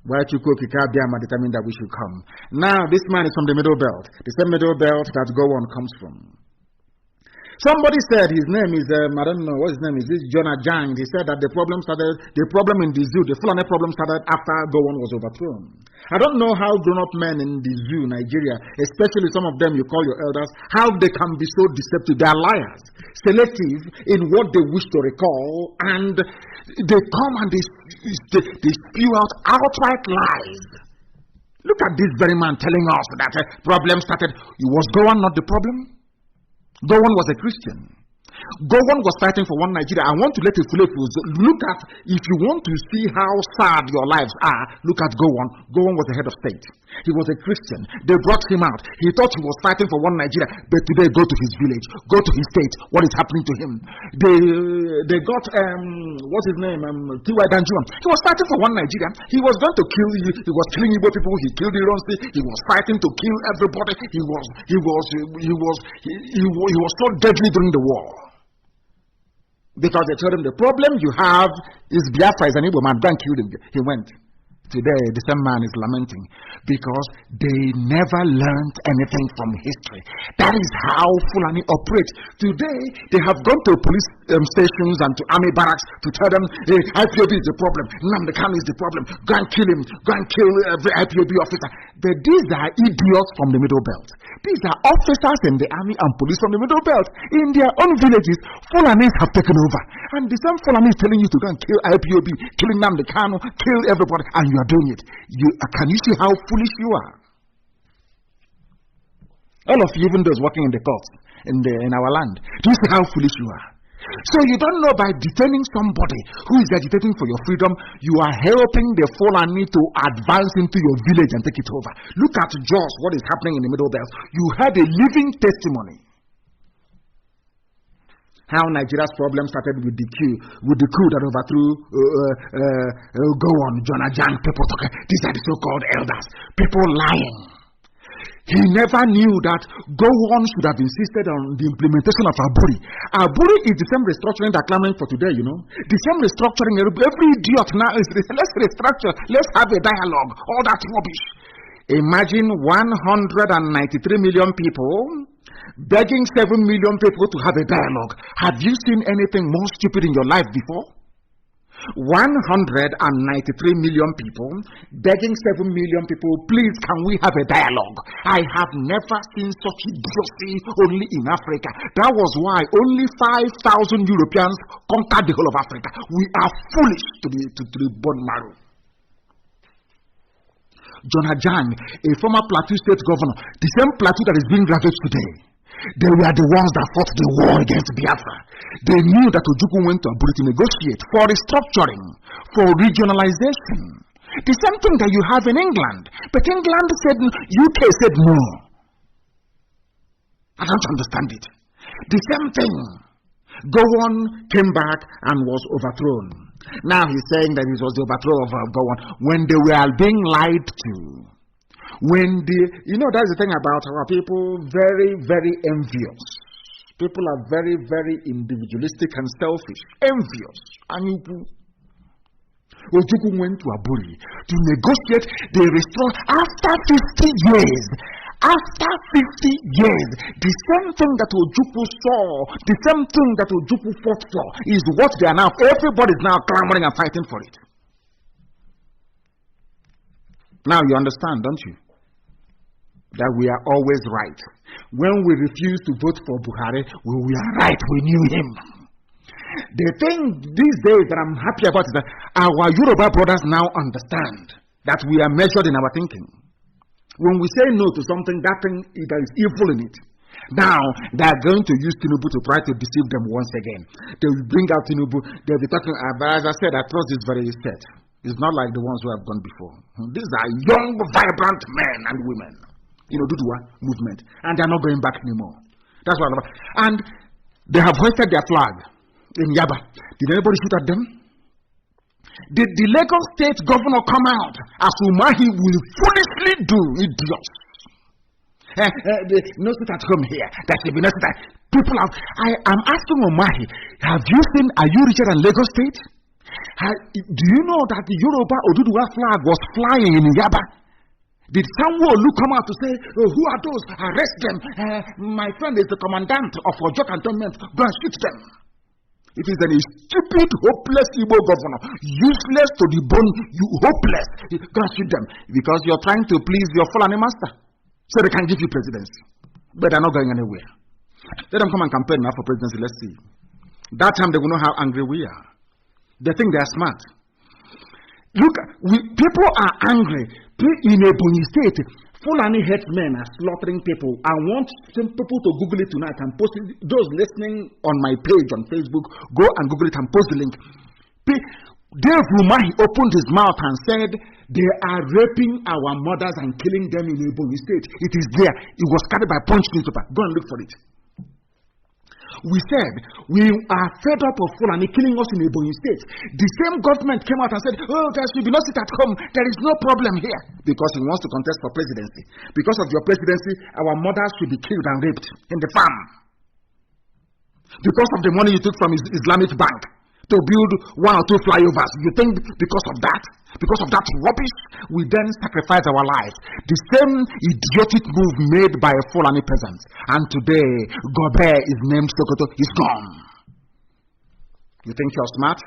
Speaker 1: Where Chukwukikabiyama determined that we should come. Now, this man is from the Middle Belt, the same Middle Belt that Gowon comes from. Somebody said his name is, I don't know what his name is, this Jonah Jang. He said that the problem in the zoo, the Fulani problem started after Gowon was overthrown. I don't know how grown-up men in the zoo, Nigeria, especially some of them you call your elders, how they can be so deceptive. They are liars, selective in what they wish to recall, and they come and they spew out outright lies. Look at this very man telling us that problem started. Was Gowon not the problem? Gowon was a Christian. Gowon was fighting for one Nigeria. I want to let you look at, if you want to see how sad your lives are, look at Gowon. Gowon was the head of state. He was a Christian. They brought him out. He thought he was fighting for one Nigeria, but today go to his village, go to his state. What is happening to him? They got what's his name? T.Y. Danjuma. He was fighting for one Nigeria. He was going to kill you. He was killing Igbo people. He killed Ironsi. He was fighting to kill everybody. He was so deadly during the war. Because they told him the problem you have is Biafra is an Igbo man, go and kill him. He went. Today, the same man is lamenting because they never learned anything from history. That is how Fulani operate. Today, they have gone to police stations and to army barracks to tell them, "Hey, IPOB is the problem. Nnamdi Kanu is the problem. Go and kill him. Go and kill every IPOB officer." But these are idiots from the Middle Belt. These are officers in the army and police from the Middle Belt. In their own villages, Fulanis have taken over. And the same Fulani is telling you to go and kill IPOB, killing Nnamdi Kanu, kill everybody, and you are doing it. Can you see how foolish you are? All of you, even those working in the courts in our land, do you see how foolish you are? So you don't know, by detaining somebody who is agitating for your freedom, you are helping the Fulani to advance into your village and take it over. Look at Jos, what is happening in the Middle Belt. You had a living testimony. How Nigeria's problem started with the coup that overthrew Gowon, Jonah Jang, people talking. These are the so-called elders. People lying. He never knew that Gowon should have insisted on the implementation of Aburi. Aburi is the same restructuring they're clamoring for today, you know. The same restructuring. Every idiot now is, let's restructure, let's have a dialogue. All that rubbish. Imagine 193 million people begging 7 million people to have a dialogue. Have you seen anything more stupid in your life before? 193 million people begging 7 million people, "Please, can we have a dialogue?" I have never seen such idiocy only in Africa. That was why only 5,000 Europeans conquered the whole of Africa. We are foolish to the bone marrow. Jonah Jang, a former Plateau State governor, the same Plateau that is being ravaged today. They were the ones that fought the war against Biafra. They knew that Ojukwu went to Aburi to negotiate for restructuring, for regionalization. The same thing that you have in England. But England said, UK said no. I don't understand it. The same thing. Gowon came back and was overthrown. Now he's saying that it was the overthrow of Gowon when they were being lied to. That's the thing about our people, very, very envious. People are very, very individualistic and selfish. Envious. And Ojukwu went to Aburi to negotiate the restoration after 50 years. After 50 years, the same thing that Ojukwu saw, the same thing that Ojukwu fought for, is what they are now. Everybody is now clamoring and fighting for it. Now you understand, don't you? That we are always right. when we refused to vote for Buhari, we were right, we knew him. The thing these days that I'm happy about is that our Yoruba brothers now understand that we are measured in our thinking. When we say no to something, that thing, there is evil in it. Now, they are going to use Tinubu to try to deceive them once again. They will bring out Tinubu, they'll be talking about, as I said, I trust this very set. It's not like the ones who have gone before. These are young, vibrant men and women. Dudua movement. And they're not going back anymore. That's what I'm about. And they have hoisted their flag in Yaba. Did anybody shoot at them? Did the Lagos state governor come out as Umahi will foolishly do, idiots? No sit at home here. That should be no sit at. People have. I am asking Umahi, have you seen, are you richer than Lagos state? Do you know that the Yoruba Oduduwa flag was flying in Yaba? Did someone come out to say, oh, who are those? Arrest them. My friend is the commandant of Ojo Cantonment. Go and shoot them. It is a stupid, hopeless Igbo governor, useless to the bone, hopeless. Go and shoot them because you're trying to please your Fulani master, so they can give you presidency. But they're not going anywhere. Let them come and campaign now for presidency. Let's see. That time they will know how angry we are. They think they are smart. Look, people are angry. In Ebonyi State, Fulani headsmen are slaughtering people. I want some people to Google it tonight and post it. Those listening on my page on Facebook, go and Google it and post the link. Dave Umahi opened his mouth and said, they are raping our mothers and killing them in Ebonyi State. It is there. It was carried by Punch newspaper. Go and look for it. We said, we are fed up of Fulani killing us in Ebonyi State. The same government came out and said, oh, there should be no sit at home. There is no problem here. Because he wants to contest for presidency. Because of your presidency, our mothers should be killed and raped in the farm. Because of the money you took from Islamic Bank to build 1 or 2 flyovers. You think because of that rubbish, we then sacrifice our lives. The same idiotic move made by a Fulani peasant. And today, Gobe is named Sokoto, he's gone. You think you're smart?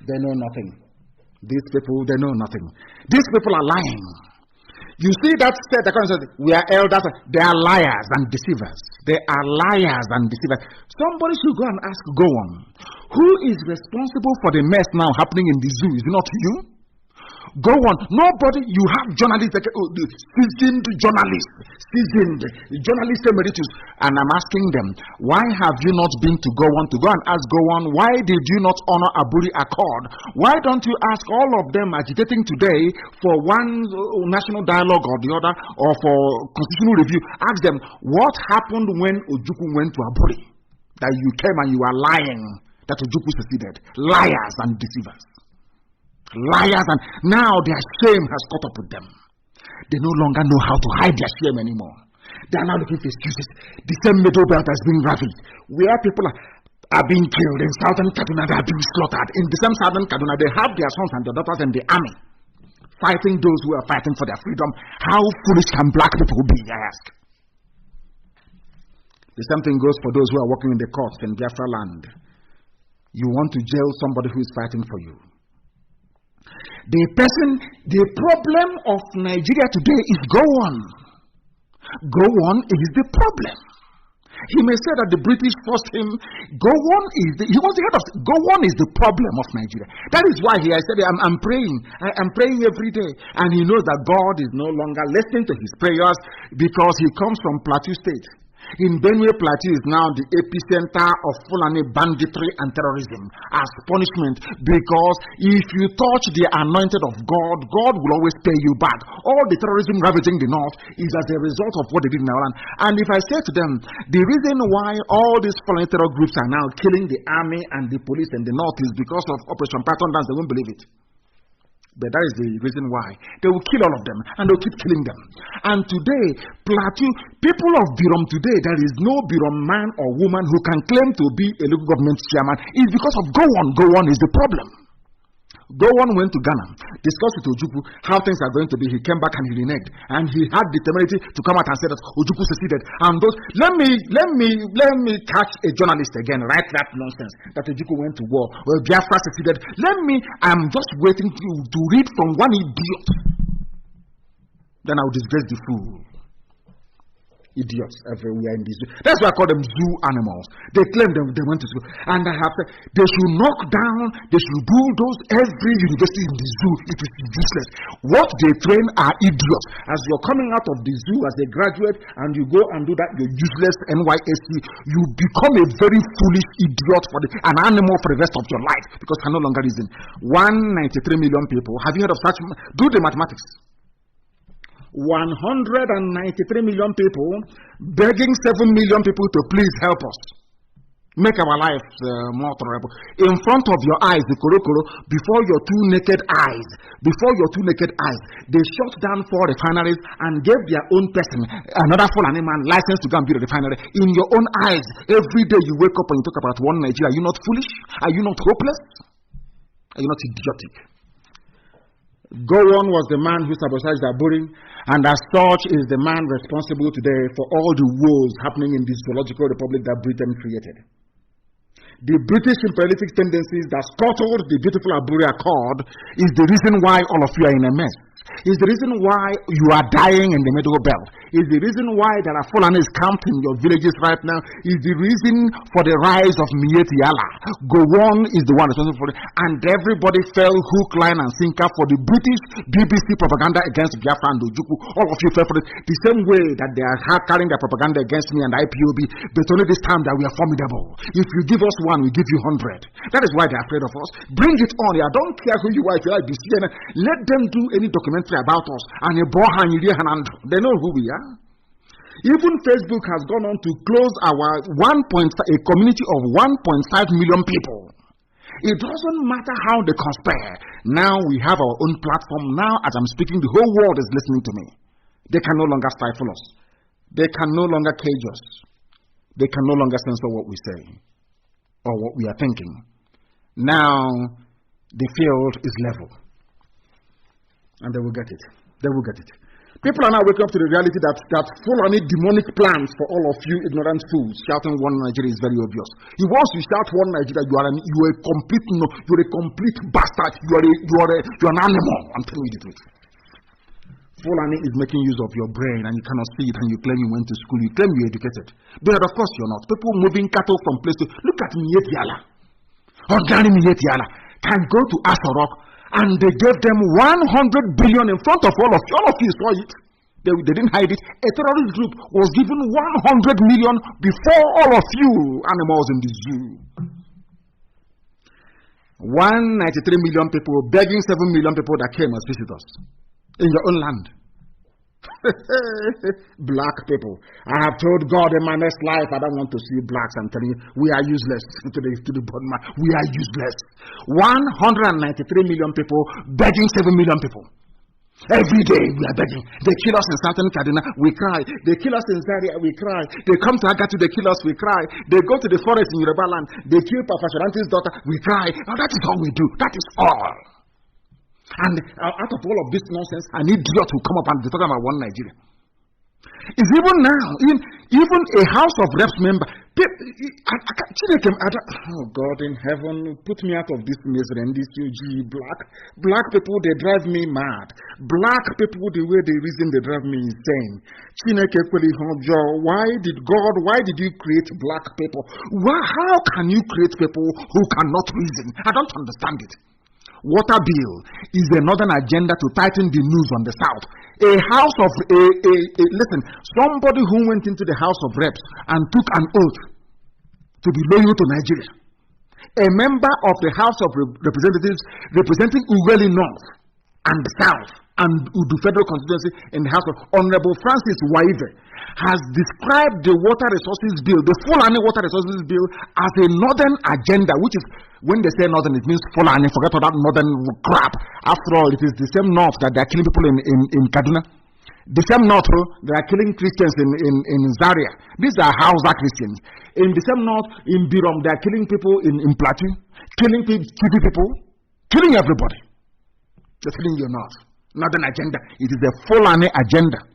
Speaker 1: They know nothing. These people, they know nothing. These people are lying. You see that state, we are elders, they are liars and deceivers. They are liars and deceivers. Somebody should go and ask, go on. Who is responsible for the mess now happening in the zoo? Is it not you? Go on. Nobody, you have journalists, seasoned journalists emeritus. And I'm asking them, why have you not been to go on and ask go on? Why did you not honor Aburi Accord? Why don't you ask all of them agitating today for one national dialogue or the other, or for constitutional review? Ask them, what happened when Ojukwu went to Aburi? That you came and you are lying that Ojukwu seceded. Liars and deceivers. Liars, and now their shame has caught up with them. They no longer know how to hide their shame anymore. They are now looking for excuses. The same middle belt has been ravaged. Where people are being killed in southern Kaduna, they are being slaughtered. In the same southern Kaduna, they have their sons and their daughters in the army, fighting those who are fighting for their freedom. How foolish can black people be, I ask? The same thing goes for those who are working in the courts in Biafra land. You want to jail somebody who is fighting for you. The problem of Nigeria today is go on. Go on is the problem. He may say that the British forced him. Go on is he wants to head of. Go on is the problem of Nigeria. That is why I said I'm praying. I'm praying every day, and he knows that God is no longer listening to his prayers because he comes from Plateau State. In Benue Plateau is now the epicenter of Fulani banditry and terrorism as punishment, because if you touch the anointed of God, God will always pay you back. All the terrorism ravaging the north is as a result of what they did in our land. And if I say to them, the reason why all these Fulani terror groups are now killing the army and the police in the north is because of Operation Python Dance, they won't believe it. But that is the reason why. They will kill all of them, and they'll keep killing them. And today, Plateau, people of Birom today, there is no Birom man or woman who can claim to be a local government chairman. It's because of go on is the problem. Go on went to Ghana, discussed with Ojukwu how things are going to be. He came back and he reneged, and he had the temerity to come out and say that Ojukwu seceded. And those, let me catch a journalist again, write that nonsense that Ojukwu went to war, well, Biafra seceded. I'm just waiting to read from one idiot. Then I'll disgrace the fool. idiots everywhere in this zoo. That's why I call them zoo animals. They claim they went to school. And I have said, they should knock down, they should bulldoze every university in the zoo. It is useless. What they train are idiots. As you're coming out of the zoo as a graduate and you go and do that, you're useless NYSC, you become a very foolish idiot, an animal for the rest of your life, because you can no longer reason. 193 million people. Have you heard of such? Do the mathematics. 193 million people begging 7 million people to please help us make our lives more tolerable. In front of your eyes, the korokoro, before your two naked eyes, they shut down 4 refineries and gave their own person, another Fulani man, license to go and build a refinery. In your own eyes, every day you wake up and you talk about one Nigeria. Are you not foolish? Are you not hopeless? Are you not idiotic? Gowon was the man who sabotaged Aburi, and as such is the man responsible today for all the woes happening in the zoological republic that Britain created. The British imperialistic tendencies that scuttled the beautiful Aburi Accord is the reason why all of you are in a mess. Is the reason why you are dying in the Middle Belt. Is the reason why there are Fulanis camped in your villages right now. Is the reason for the rise of Mieti Allah. Gowon is the one responsible for it. And everybody fell hook, line, and sinker for the British BBC propaganda against Biafra and Ojukwu. All of you fell for it. The same way that they are carrying their propaganda against me and IPOB, but only this time that we are formidable. If you give us 1, we give you 100. That is why they are afraid of us. Bring it on. I don't care who you are. If you like CNN, let them do any documentary about us, and they know who we are. Even Facebook has gone on to close our a community of 1.5 million people. It doesn't matter how they conspire. Now we have our own platform. Now, as I'm speaking, the whole world is listening to me. They can no longer stifle us. They can no longer cage us. They can no longer censor what we say or what we are thinking. Now the field is level. And they will get it. They will get it. People are now waking up to the reality that full on demonic plans for all of you ignorant fools shouting one Nigeria is very obvious. Once you shout one Nigeria, you are a complete bastard. You are an animal. I'm telling you the truth. Fulani is making use of your brain and you cannot see it, and you claim you went to school. You claim you're educated. But of course you're not. People moving cattle from place to look at Mieti Allah. Ordinary Mieti Allah can go to Asorok. And they gave them 100 billion in front of all of you. All of you saw it. They didn't hide it. A terrorist group was given 100 million before all of you animals in the zoo. 193 million people begging 7 million people that came as visitors in your own land. Black people. I have told God in my next life I don't want to see blacks. I'm telling you, we are useless to the bottom line. We are useless. 193 million people begging 7 million people. Every day we are begging. They kill us in Southern Kaduna, we cry. They kill us in Zaria, we cry. They come to Agatu, they kill us, we cry. They go to the forest in Yoruba land, they kill Papa Sharanti's daughter, we cry. Now that is all we do. That is all. And out of all of this nonsense, an idiot will come up and be talking about one Nigeria. It's even now, even a House of Reps member. Oh God in heaven, put me out of this misery and this UG. Black people, they drive me mad. Black people, the way they reason, they drive me insane. Why did you create black people? How can you create people who cannot reason? I don't understand it. Water bill is a northern agenda to tighten the noose on the south. Listen, somebody who went into the House of Reps and took an oath to be loyal to Nigeria. A member of the House of Representatives representing Ughelli North and the South and Udu Federal Constituency in the House of Honorable Francis Waive has described the water resources bill, the Fulani water resources bill, as a northern agenda, which is, when they say northern, it means Fulani. Forget all that northern crap. After all, it is the same north that they are killing people in Kaduna. The same north, they are killing Christians in Zaria. These are Hausa Christians. In the same north, in Birom, they are killing people in Plateau, killing people, killing everybody. They're killing your north. Northern agenda. It is a Fulani agenda.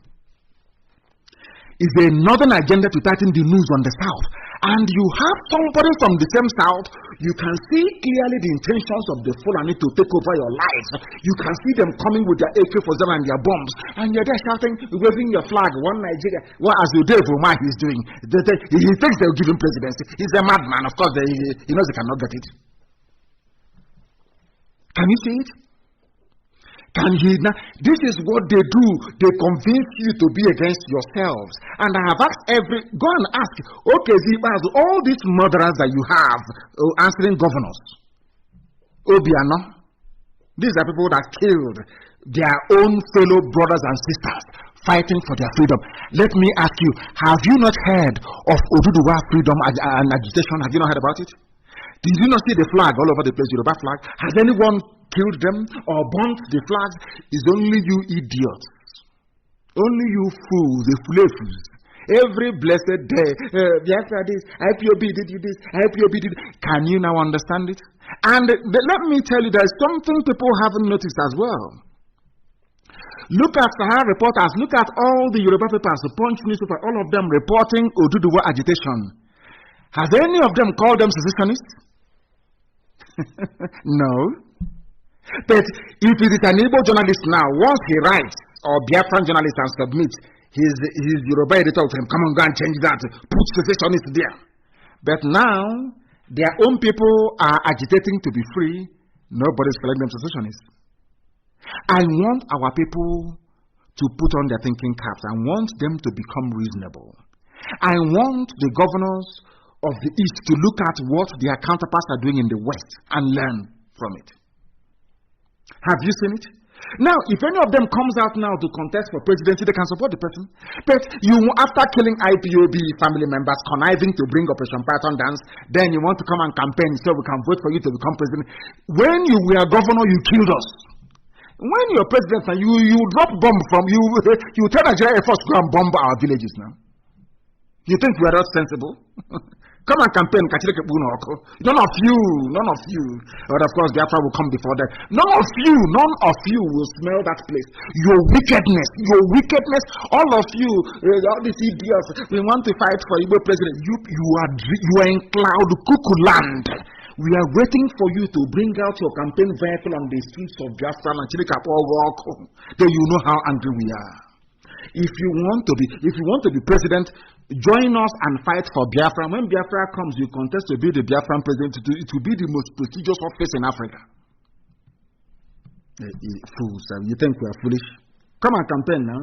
Speaker 1: Is a northern agenda to tighten the noose on the south. and you have somebody from the same south, you can see clearly the intentions of the Fulani to take over your life. You can see them coming with their AK-47 and their bombs, and you're there shouting, waving your flag, one Nigeria. What as Dave Umar is doing, he thinks they'll give him presidency. He's a madman. Of course, he knows he cannot get it. Can you see it? This is what they do. They convince you to be against yourselves. And I have asked go and ask, okay, all these murderers that you have answering governors, Obiano, these are people that killed their own fellow brothers and sisters fighting for their freedom. Let me ask you, have you not heard of Oduduwa freedom and agitation? Have you not heard about it? Did you not see the flag all over the place, Yoruba flag? Has anyone killed them or burnt the flags? It's only you idiots. Only you fools, the fools. Every blessed day, Biafra this, IPOB did you this, IPOB did. Can you now understand it? And let me tell you, there's something people haven't noticed as well. Look at Sahara reporters, look at all the Yoruba papers, the Punch newspaper, all of them reporting Oduduwa agitation. Has any of them called them secessionists? No. But if it is an Igbo journalist now, once he writes, or Biafran journalist and submits his Yoruba editor to him, come on, go and change that, put secessionists there. But now, their own people are agitating to be free. Nobody's calling them secessionists. I want our people to put on their thinking caps. I want them to become reasonable. I want the governors of the East to look at what their counterparts are doing in the West and learn from it. Have you seen it? Now, if any of them comes out now to contest for presidency, they can support the person. But you, after killing IPOB family members, conniving to bring Operation Python dance, then you want to come and campaign so we can vote for you to become president. When you were governor, you killed us. When you're president, you drop bomb from you tell Nigeria Air Force go and bomb our villages now. You think we are not sensible? Come and campaign, none of you, but of course Biafra will come before that. None of you will smell that place. Your wickedness, all of you, all these idiots, we want to fight for Igbo president. You are in cloud cuckoo land. We are waiting for you to bring out your campaign vehicle on the streets of Biafra and Chilikapo walk home. Then you know how angry we are. If you want to be president, join us and fight for Biafra. When Biafra comes, you contest to be the Biafran president. It will be the most prestigious office in Africa. Fools, you think we are foolish? Come and campaign now.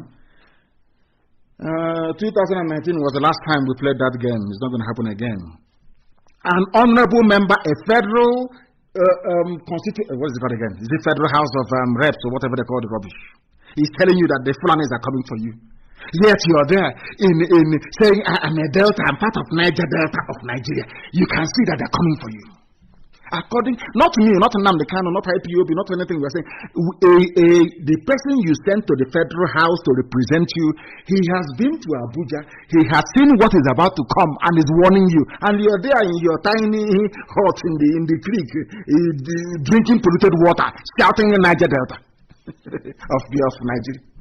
Speaker 1: 2019 was the last time we played that game. It's not going to happen again. An honorable member, a federal what is it called again? Is it Federal House of Reps or whatever they call the rubbish? He's telling you that the Fulanis are coming for you. Yet you are there in saying, I'm a Delta, I'm part of Niger Delta of Nigeria. You can see that they're coming for you. According, not me, not Nnamdi Kanu, not IPOB, not anything we're saying. The person you sent to the Federal House to represent you, he has been to Abuja, he has seen what is about to come and is warning you. And you're there in your tiny hut in the creek, drinking polluted water, shouting in Niger Delta of Nigeria.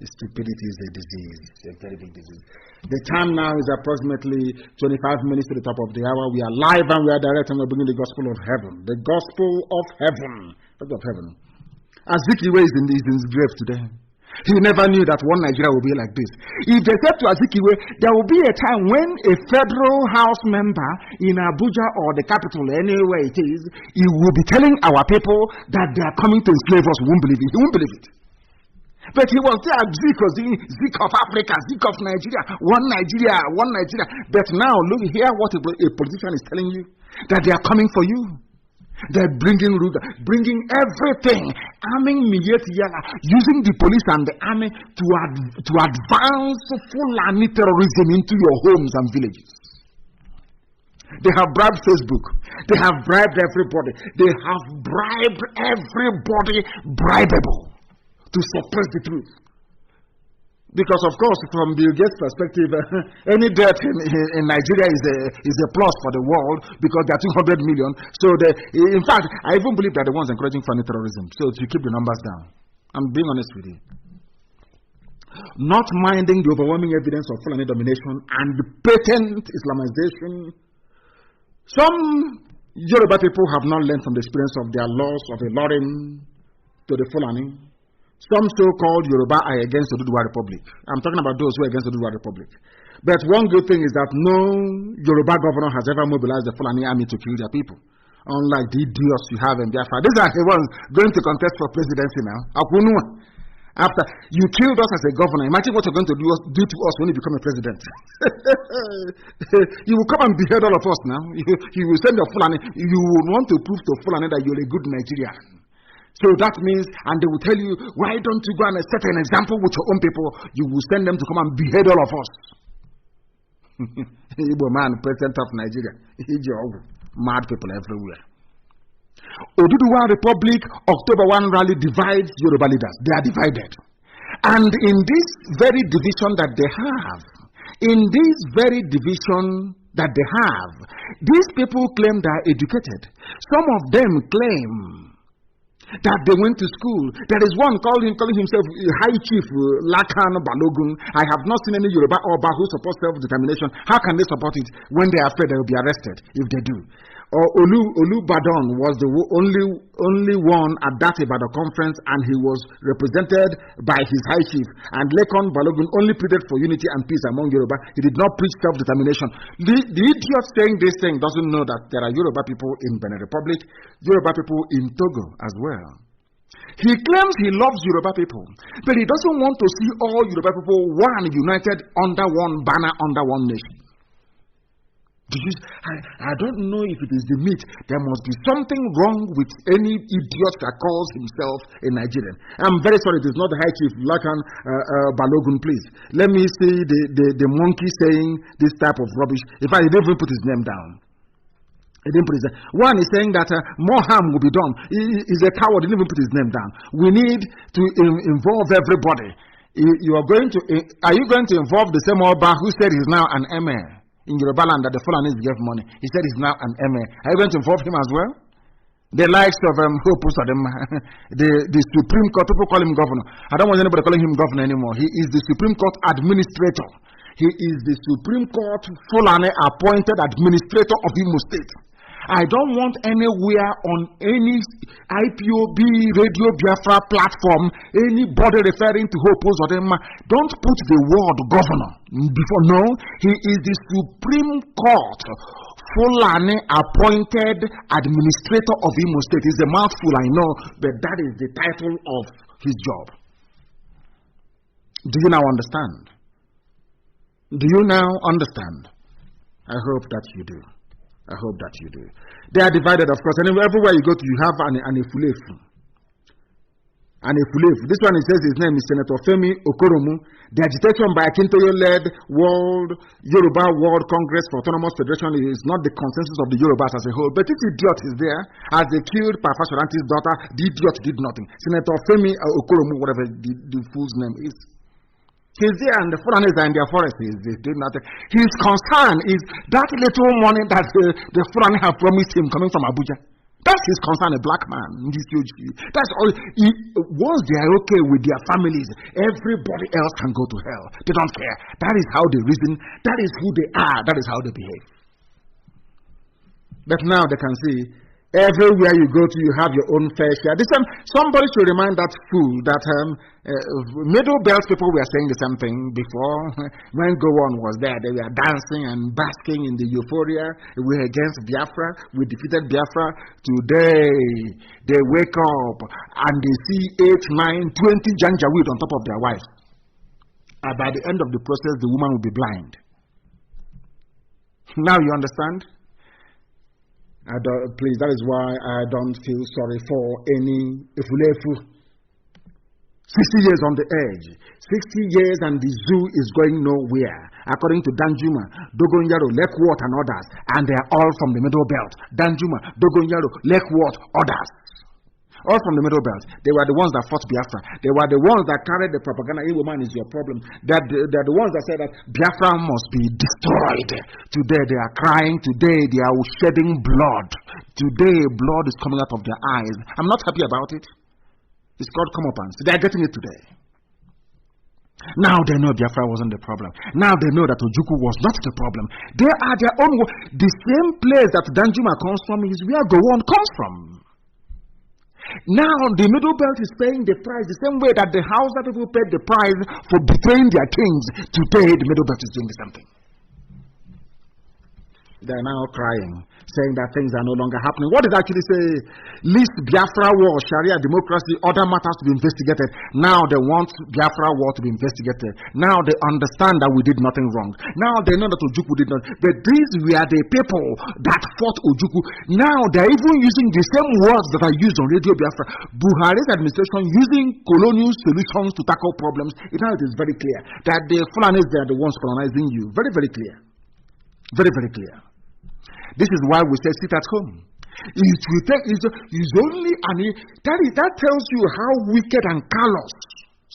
Speaker 1: Stupidity is a disease, a very big disease. The time now is approximately 25 minutes to the top of the hour. We are live and we are direct and we're bringing the gospel of heaven. The gospel of heaven. Of heaven. Azikiwe is in his grave today. He never knew that one Nigeria will be like this. If they said to Azikiwe, there will be a time when a federal house member in Abuja or the capital, anywhere it is, he will be telling our people that they are coming to enslave us. We won't believe it. He won't believe it. But he was there, Zik of Africa, Zik of Nigeria, one Nigeria. But now, look, hear what a politician is telling you, that they are coming for you. They're bringing everything, arming Miyeti-Yala, using the police and the army to advance Fulani terrorism into your homes and villages. They have bribed Facebook. They have bribed everybody. They have bribed everybody bribable to suppress the truth. Because of course, from Bill Gates' perspective, any death in Nigeria is a plus for the world because there are 200 million. So in fact, I even believe that the ones encouraging funny terrorism. So to keep the numbers down. I'm being honest with you. not minding the overwhelming evidence of Fulani domination and the patent Islamization. Some Yoruba people have not learned from the experience of their loss of a Lorin to the Fulani. Some so-called Yoruba are against the Oduduwa Republic. I'm talking about those who are against the Oduduwa Republic. But one good thing is that no Yoruba governor has ever mobilized the Fulani army to kill their people. Unlike the idiots you have in Biafra. These are the ones going to contest for presidency now. After you killed us as a governor, imagine what you're going to do to us when you become a president. You will come and behead all of us now. You will send your Fulani. You will want to prove to Fulani that you're a good Nigerian. So that means, and they will tell you, why don't you go and set an example with your own people? You will send them to come and behead all of us. Igbo man, president of Nigeria. Mad people everywhere. Oduduwa Republic, October 1 rally divides Yoruba leaders. They are divided. And in this very division that they have, these people claim they are educated. Some of them claim that they went to school. There is one calling himself High Chief Lakan Balogun. I have not seen any Yoruba or Oba who support self-determination. How can they support it when they are afraid they will be arrested if they do? Or Olu Badon was the only one at that Ibadan conference, and he was represented by his High Chief. And Lekon Balogun only pleaded for unity and peace among Yoruba. He did not preach self-determination. The idiot saying this thing doesn't know that there are Yoruba people in Benin Republic, Yoruba people in Togo as well. He claims he loves Yoruba people, but he doesn't want to see all Yoruba people united under one banner, under one nation. I don't know if it is the meat. There must be something wrong with any idiot that calls himself a Nigerian. I'm very sorry, it is not the High Chief Lakan Balogun, please. Let me see the monkey saying this type of rubbish. In fact, he didn't even put his name down. He didn't put his name. One is saying that more harm will be done. He's a coward, he didn't even put his name down. We need to involve everybody. Are you going to involve the same Oba who said he's now an emir in Yoruba land that the Fulanis gave money? He said he's now an emir. Are you going to involve him as well? The likes of the Supreme Court, people call him governor. I don't want anybody calling him governor anymore. He is the Supreme Court administrator. He is the Supreme Court Fulani appointed administrator of Imo State. I don't want anywhere on any IPOB Radio Biafra platform anybody referring to Hope Uzodinma. Don't put the word governor before. No, he is the Supreme Court Fulani appointed administrator of Imo State. It's a mouthful, I know, but that is the title of his job. Do you now understand? Do you now understand? I hope that you do. I hope that you do. They are divided, of course. And everywhere you go to, you have an Efulefu. An Efulefu. This one, it says his name is Senator Femi Okoromu. The agitation by Akintoye-led Yoruba World Congress for Autonomous Federation is not the consensus of the Yorubas as a whole. But this idiot is there. As they killed Parfashoranti's daughter, the idiot did nothing. Senator Femi Okoromu, whatever the fool's name is. He's there and the Fulanis are in their forest. He's doing nothing. His concern is that little money that the Fulani have promised him coming from Abuja. That's his concern, a black man. That's all. Once they are okay with their families, everybody else can go to hell. They don't care. That is how they reason. That is who they are. That is how they behave. But now they can see everywhere you go to, you have your own fair share. Somebody should remind that fool that Middle Belt people were saying the same thing before. When Gowon was there, they were dancing and basking in the euphoria. We were against Biafra. We defeated Biafra. Today, they wake up and they see 8, 9, 20 janjaweed on top of their wives. And by the end of the process, the woman will be blind. Now you understand? Please, that is why I don't feel sorry for any Efulefu. 60 years on the edge. 60 years and the zoo is going nowhere. According to Danjuma, Dogonyaro, Lekwot and others. And they are all from the Middle Belt. Danjuma, Dogonyaro, Lekwot, others. All from the Middle Belt. They were the ones that fought Biafra. They were the ones that carried the propaganda. Igbo man is your problem. They're the ones that said that Biafra must be destroyed. Today they are crying. Today they are shedding blood. Today blood is coming out of their eyes. I'm not happy about it. It's called comeuppance. They are getting it today. Now they know Biafra wasn't the problem. Now they know that Ojukwu was not the problem. They are their own. The same place that Danjuma comes from is where Gowon comes from. Now the Middle Belt is paying the price the same way that the Hausa people paid the price for betraying their kings. Today the Middle Belt is doing the same thing. They are now crying, saying that things are no longer happening. What did it actually say? Least Biafra war, Sharia democracy, other matters to be investigated. Now they want Biafra war to be investigated. Now they understand that we did nothing wrong. Now they know that Ojukwu did not. But these were the people that fought Ojukwu. Now they are even using the same words that are used on Radio Biafra. Buhari's administration using colonial solutions to tackle problems. Now it is very clear that the Fulanis, they are the ones colonizing you. Very, very clear. Very, very clear. This is why we say sit at home. It's only that tells you how wicked and callous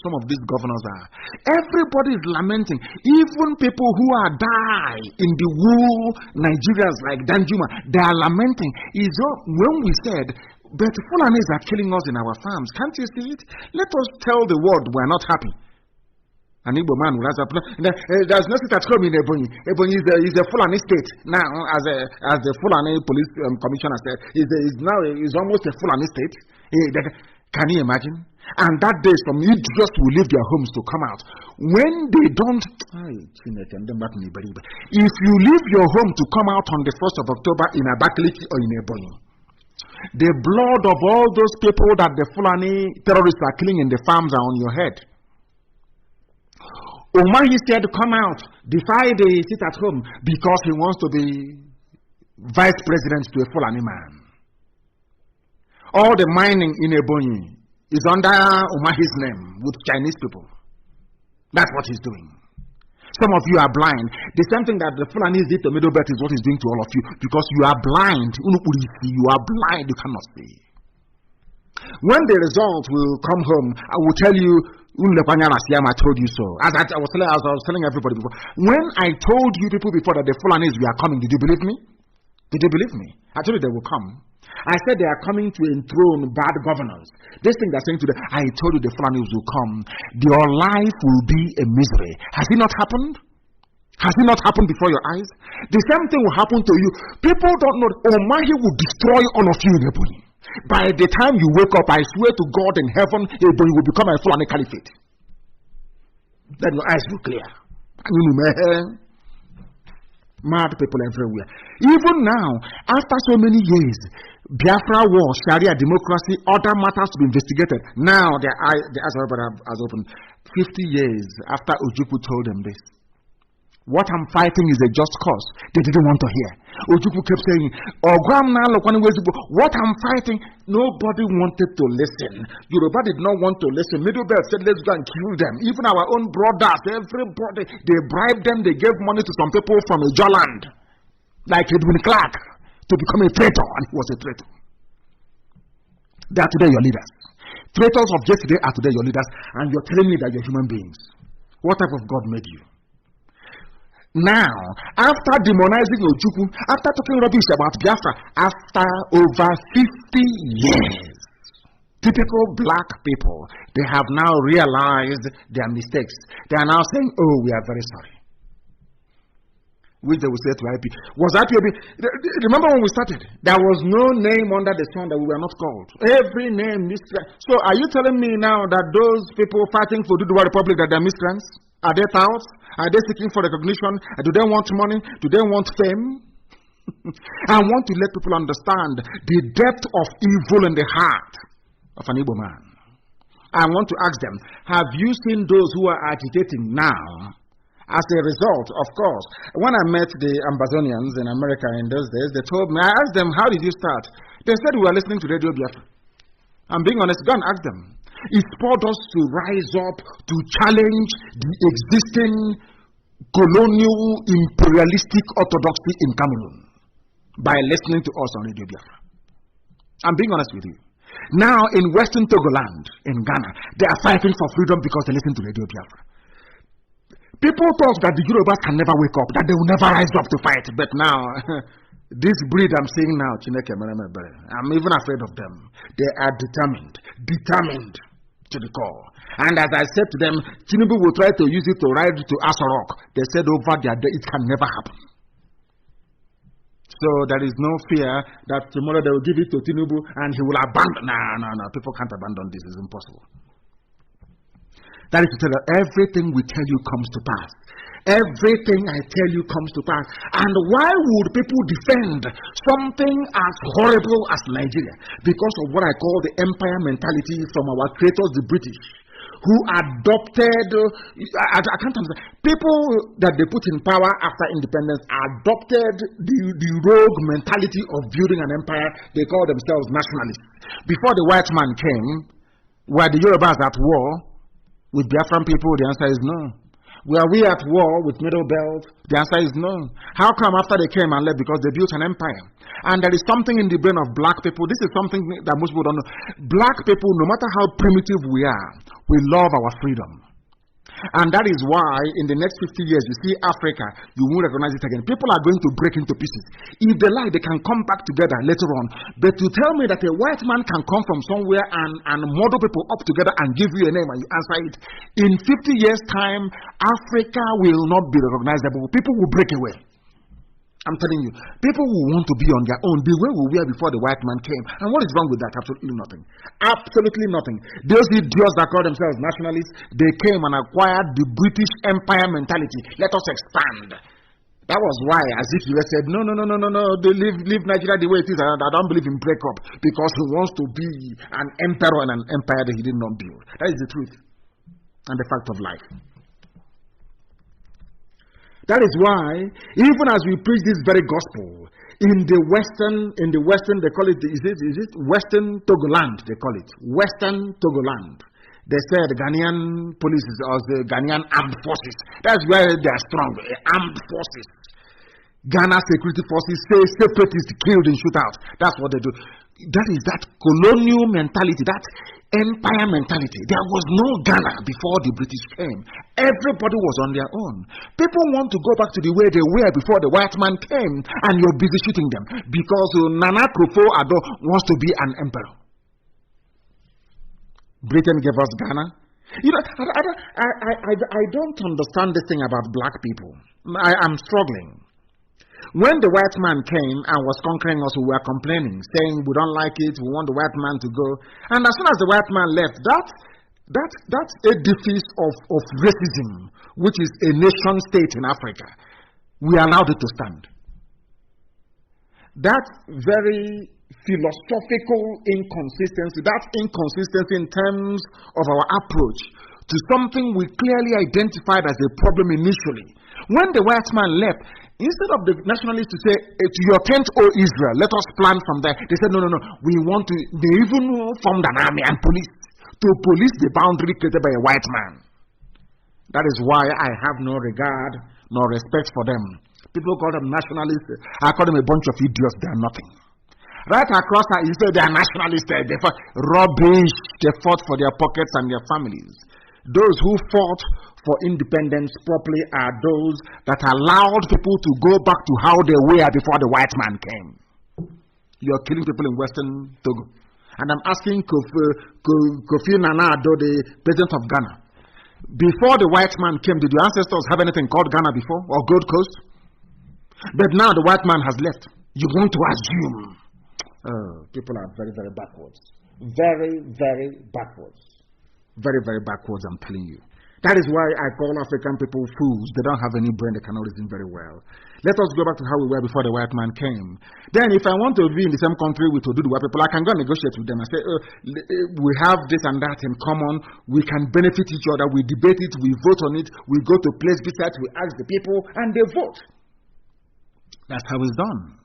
Speaker 1: some of these governors are. Everybody is lamenting. Even people who are die in the wool Nigerians like Danjuma, they are lamenting. When we said, but Fulanis are killing us in our farms, can't you see it? Let us tell the world we are not happy. An Igbo man will answer. There's no sit at home in Ebonyi. Ebonyi is a Fulani state now, as the Fulani police commissioner said. Is almost a Fulani state. Can you imagine? And that day, some idiots will leave their homes to come out. When they don't, if you leave your home to come out on the 1st of October in Abakaliki or in Ebonyi, the blood of all those people that the Fulani terrorists are killing in the farms are on your head. Umahi said to come out, defy the sit at home because he wants to be vice president to a Fulani man. All the mining in Ebonyi is under Umahi's name with Chinese people. That's what he's doing. Some of you are blind. The same thing that the Fulanis did to Middle Belt is what he's doing to all of you because you are blind. You are blind, you cannot see. When the result will come home, I will tell you, I told you so. As I was telling everybody before. When I told you people before that the Fulanis were coming, did you believe me? Did you believe me? I told you they will come. I said they are coming to enthrone bad governors. This thing they're saying today, I told you the Fulanis will come. Your life will be a misery. Has it not happened? Has it not happened before your eyes? The same thing will happen to you. People don't know. Omahi will destroy all of you in Ebonyi. By the time you wake up, I swear to God in heaven, Ebonyi will become a Fulani caliphate. Then your eyes will clear. Mad people everywhere. Even now, after so many years, Biafra war, Sharia democracy, other matters to be investigated. Now the eyes of everybody has opened. 50 years after Ojukwu told them this. What I'm fighting is a just cause. They didn't want to hear. Ojukwu kept saying, what I'm fighting, nobody wanted to listen. Yoruba did not want to listen. Middle Belt said, let's go and kill them. Even our own brothers, everybody, they bribed them, they gave money to some people from Ijoland, like Edwin Clark, to become a traitor, and he was a traitor. They are today your leaders. Traitors of yesterday are today your leaders, and you're telling me that you're human beings. What type of God made you? Now, after demonizing Ojukwu, after talking rubbish about Biafra, after over 50 years, typical black people, they have now realized their mistakes. They are now saying, oh, we are very sorry. Which they will say to IP. Was IPOB? Remember when we started? There was no name under the sun that we were not called. Every name miscreant. So are you telling me now that those people fighting for Duduwa Republic that they are miscreants? Are they touts? Are they seeking for recognition? Do they want money? Do they want fame? I want to let people understand the depth of evil in the heart of an Igbo man. I want to ask them, have you seen those who are agitating now? As a result, of course, when I met the Ambazonians in America in those days, they told me, I asked them, how did you start? They said, we were listening to Radio Biafra. I'm being honest, go and ask them. It spurred us to rise up to challenge the existing colonial imperialistic orthodoxy in Cameroon by listening to us on Radio Biafra. I'm being honest with you. Now in Western Togoland, in Ghana, they are fighting for freedom because they listen to Radio Biafra. People thought that the Yorubas can never wake up, that they will never rise up to fight. But now, this breed I'm seeing now, I'm even afraid of them. They are determined. to the core. And as I said to them, Tinubu will try to use it to ride to Asorok. They said over there, it can never happen. So there is no fear that tomorrow they will give it to Tinubu and he will abandon. No. People can't abandon this. It's impossible. That is to tell that everything we tell you comes to pass. Everything I tell you comes to pass. And why would people defend something as horrible as Nigeria? Because of what I call the empire mentality from our creators, the British, who adopted, I can't understand, people that they put in power after independence adopted the rogue mentality of building an empire. They call themselves nationalists. Before the white man came, were the Yorubas at war with Biafran people? The answer is no. Were we at war with Middle Belt? The answer is no. How come after they came and left? Because they built an empire. And there is something in the brain of black people. This is something that most people don't know. Black people, no matter how primitive we are, we love our freedom. And that is why in the next 50 years, you see Africa, you won't recognize it again. People are going to break into pieces. If they like, they can come back together later on. But to tell me that a white man can come from somewhere and model people up together and give you a name and you answer it, in 50 years' time, Africa will not be recognizable. People will break away. I'm telling you, people will want to be on their own the way we were before the white man came. And what is wrong with that? Absolutely nothing. Absolutely nothing. Those idiots that call themselves nationalists, they came and acquired the British Empire mentality. Let us expand. That was why, as if you said, no, they leave Nigeria the way it is. I don't believe in breakup because he wants to be an emperor and an empire that he did not build. That is the truth and the fact of life. That is why, even as we preach this very gospel, in the Western, they call it, is it Western Togoland, they call it. Western Togoland. They say the Ghanaian police or the Ghanaian armed forces. That's where they are strong, armed forces. Ghana security forces say separatists killed in shootout. That's what they do. That is that colonial mentality, that empire mentality. There was no Ghana before the British came. Everybody was on their own. People want to go back to the way they were before the white man came, and you're busy shooting them because Nana Akufo-Addo wants to be an emperor. Britain gave us Ghana. You know, I don't understand this thing about black people. I'm struggling. When the white man came and was conquering us, we were complaining, saying we don't like it, we want the white man to go. And as soon as the white man left, that edifice of racism, which is a nation state in Africa, we allowed it to stand. That very philosophical inconsistency, that inconsistency in terms of our approach to something we clearly identified as a problem initially. When the white man left, instead of the nationalists to say, to your tent, O Israel, let us plan from there, they said, no, we want to, they even formed an army and police to police the boundary created by a white man. That is why I have no regard nor respect for them. People call them nationalists. I call them a bunch of idiots. They are nothing. Right across, you say they are nationalists. They fought rubbish. They fought for their pockets and their families. Those who fought for independence properly are those that allowed people to go back to how they were before the white man came. You're killing people in Western Togo. And I'm asking Kofi Nana-Addo, the president of Ghana, before the white man came, did your ancestors have anything called Ghana before, or Gold Coast? But now the white man has left. You want to assume. People are very, very backwards. Very, very backwards. Very, very backwards, I'm telling you. That is why I call African people fools. They don't have any brain, they cannot reason very well. Let us go back to how we were before the white man came. Then if I want to be in the same country with the white people, I can go and negotiate with them and say, we have this and that in common, we can benefit each other, we debate it, we vote on it, we go to place visits, we ask the people, and they vote. That's how it's done.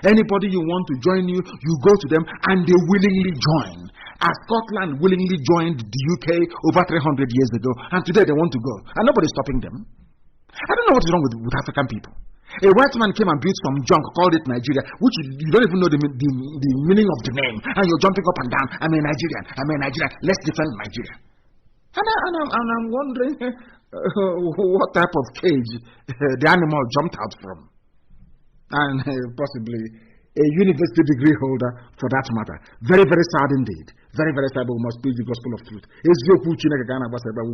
Speaker 1: Anybody you want to join you, you go to them and they willingly join. As Scotland willingly joined the UK over 300 years ago, and today they want to go, and nobody's stopping them. I don't know what is wrong with African people. A white man came and built some junk, called it Nigeria, which you don't even know the meaning of the name, and you're jumping up and down. I'm a Nigerian. Let's defend Nigeria. And I'm wondering what type of cage the animal jumped out from, and possibly a university degree holder for that matter. Very, very sad indeed. Very, very stable. We must preach the gospel of truth. We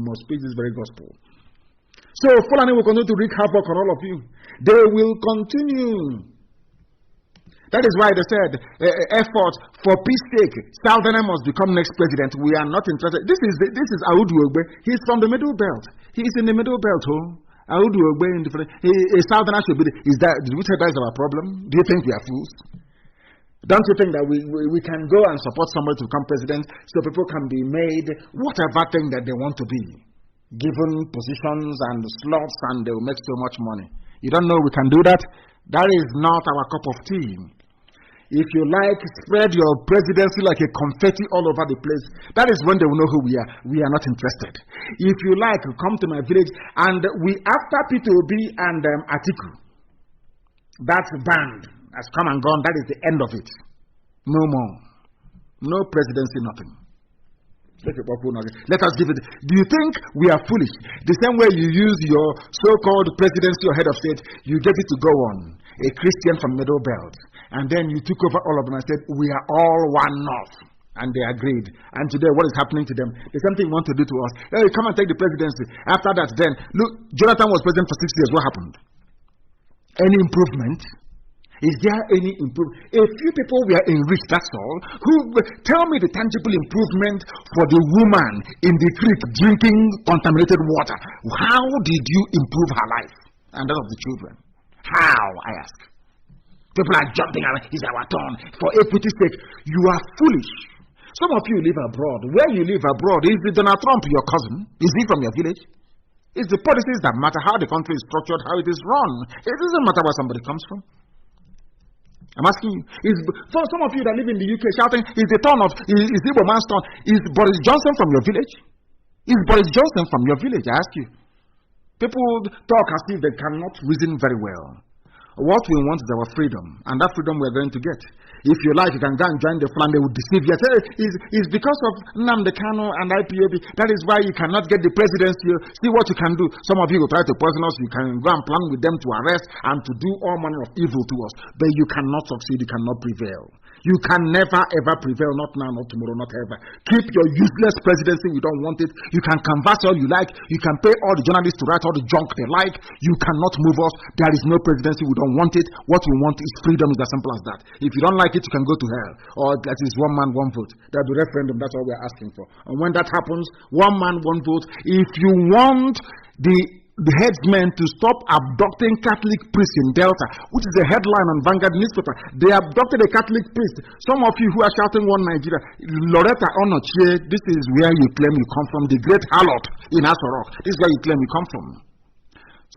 Speaker 1: must preach this very gospel. So Fulani will continue to wreak havoc on all of you. They will continue. That is why they said, effort for peace sake, Southern must become next president. We are not interested. This is Audu Ogbe. He's from the middle belt. He's in the middle belt. Audu Ogbe in a Southerner should be. Did we say that is our problem? Do you think we are fools? Don't you think that we can go and support somebody to become president so people can be made whatever thing that they want to be, given positions and slots, and they will make so much money? You don't know we can do that? That is not our cup of tea. If you like, spread your presidency like a confetti all over the place. That is when they will know who we are. We are not interested. If you like, come to my village, and after P2B and Atiku, that band has come and gone. That is the end of it. No more. No presidency, nothing. Let us give it. Do you think we are foolish? The same way you use your so-called presidency or head of state, you get it to go on. A Christian from Middle Belt. And then you took over all of them and said, we are all one North. And they agreed. And today, what is happening to them? There's something you want to do to us. Hey, come and take the presidency. After that, then, look, Jonathan was president for 6 years. What happened? Any improvement? Is there any improvement? A few people were enriched, that's all. Tell me the tangible improvement for the woman in the creek drinking contaminated water. How did you improve her life and that of the children? How, I ask. People are jumping around. It's our turn. For equity's sake, you are foolish. Some of you live abroad. Where you live abroad, is Donald Trump your cousin? Is he from your village? It's the policies that matter, how the country is structured, how it is run. It doesn't matter where somebody comes from. I'm asking you, for some of you that live in the UK shouting, is the Igbo man's turn? Is Boris Johnson from your village? Is Boris Johnson from your village? I ask you. People talk as if they cannot reason very well. What we want is our freedom, and that freedom we're going to get. If you like, you can go and join the plan. They will deceive you. It's because of Nnamdi Kanu and IPOB. That is why you cannot get the presidency. See what you can do. Some of you will try to poison us. You can go and plan with them to arrest and to do all manner of evil to us. But you cannot succeed. You cannot prevail. You can never ever prevail. Not now, not tomorrow, not ever. Keep your useless presidency. You don't want it. You can canvass all you like. You can pay all the journalists to write all the junk they like. You cannot move us. There is no presidency. We don't want it. What we want is freedom. It's as simple as that. If you don't like it, you can go to hell. Or that is one man, one vote. There'll be referendum. That's all we're asking for. And when that happens, one man, one vote. If you want the headsmen to stop abducting Catholic priests in Delta, which is a headline on Vanguard newspaper. They abducted a Catholic priest. Some of you who are shouting one Nigeria, Loretta Onochie, this is where you claim you come from, the great harlot in Asorok. This is where you claim you come from.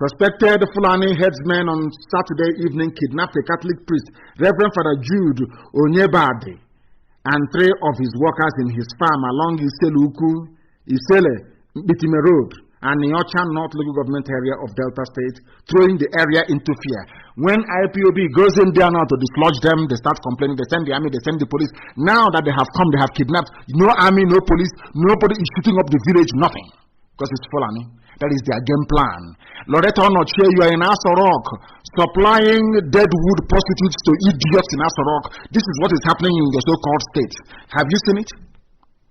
Speaker 1: Suspected Fulani headsmen on Saturday evening kidnapped a Catholic priest, Reverend Father Jude Onyebade, and 3 of his workers in his farm along Isele Bitime Road and Nyocha North Local Government area of Delta State, throwing the area into fear. When IPOB goes in there now to dislodge them, they start complaining, they send the army, they send the police. Now that they have come, they have kidnapped. No army, no police, nobody is shooting up the village, nothing. Because it's Fulani. That is their game plan. Loretta Onochie, you are in Asorok, supplying dead wood prostitutes to idiots in Asorok. This is what is happening in your so-called state. Have you seen it?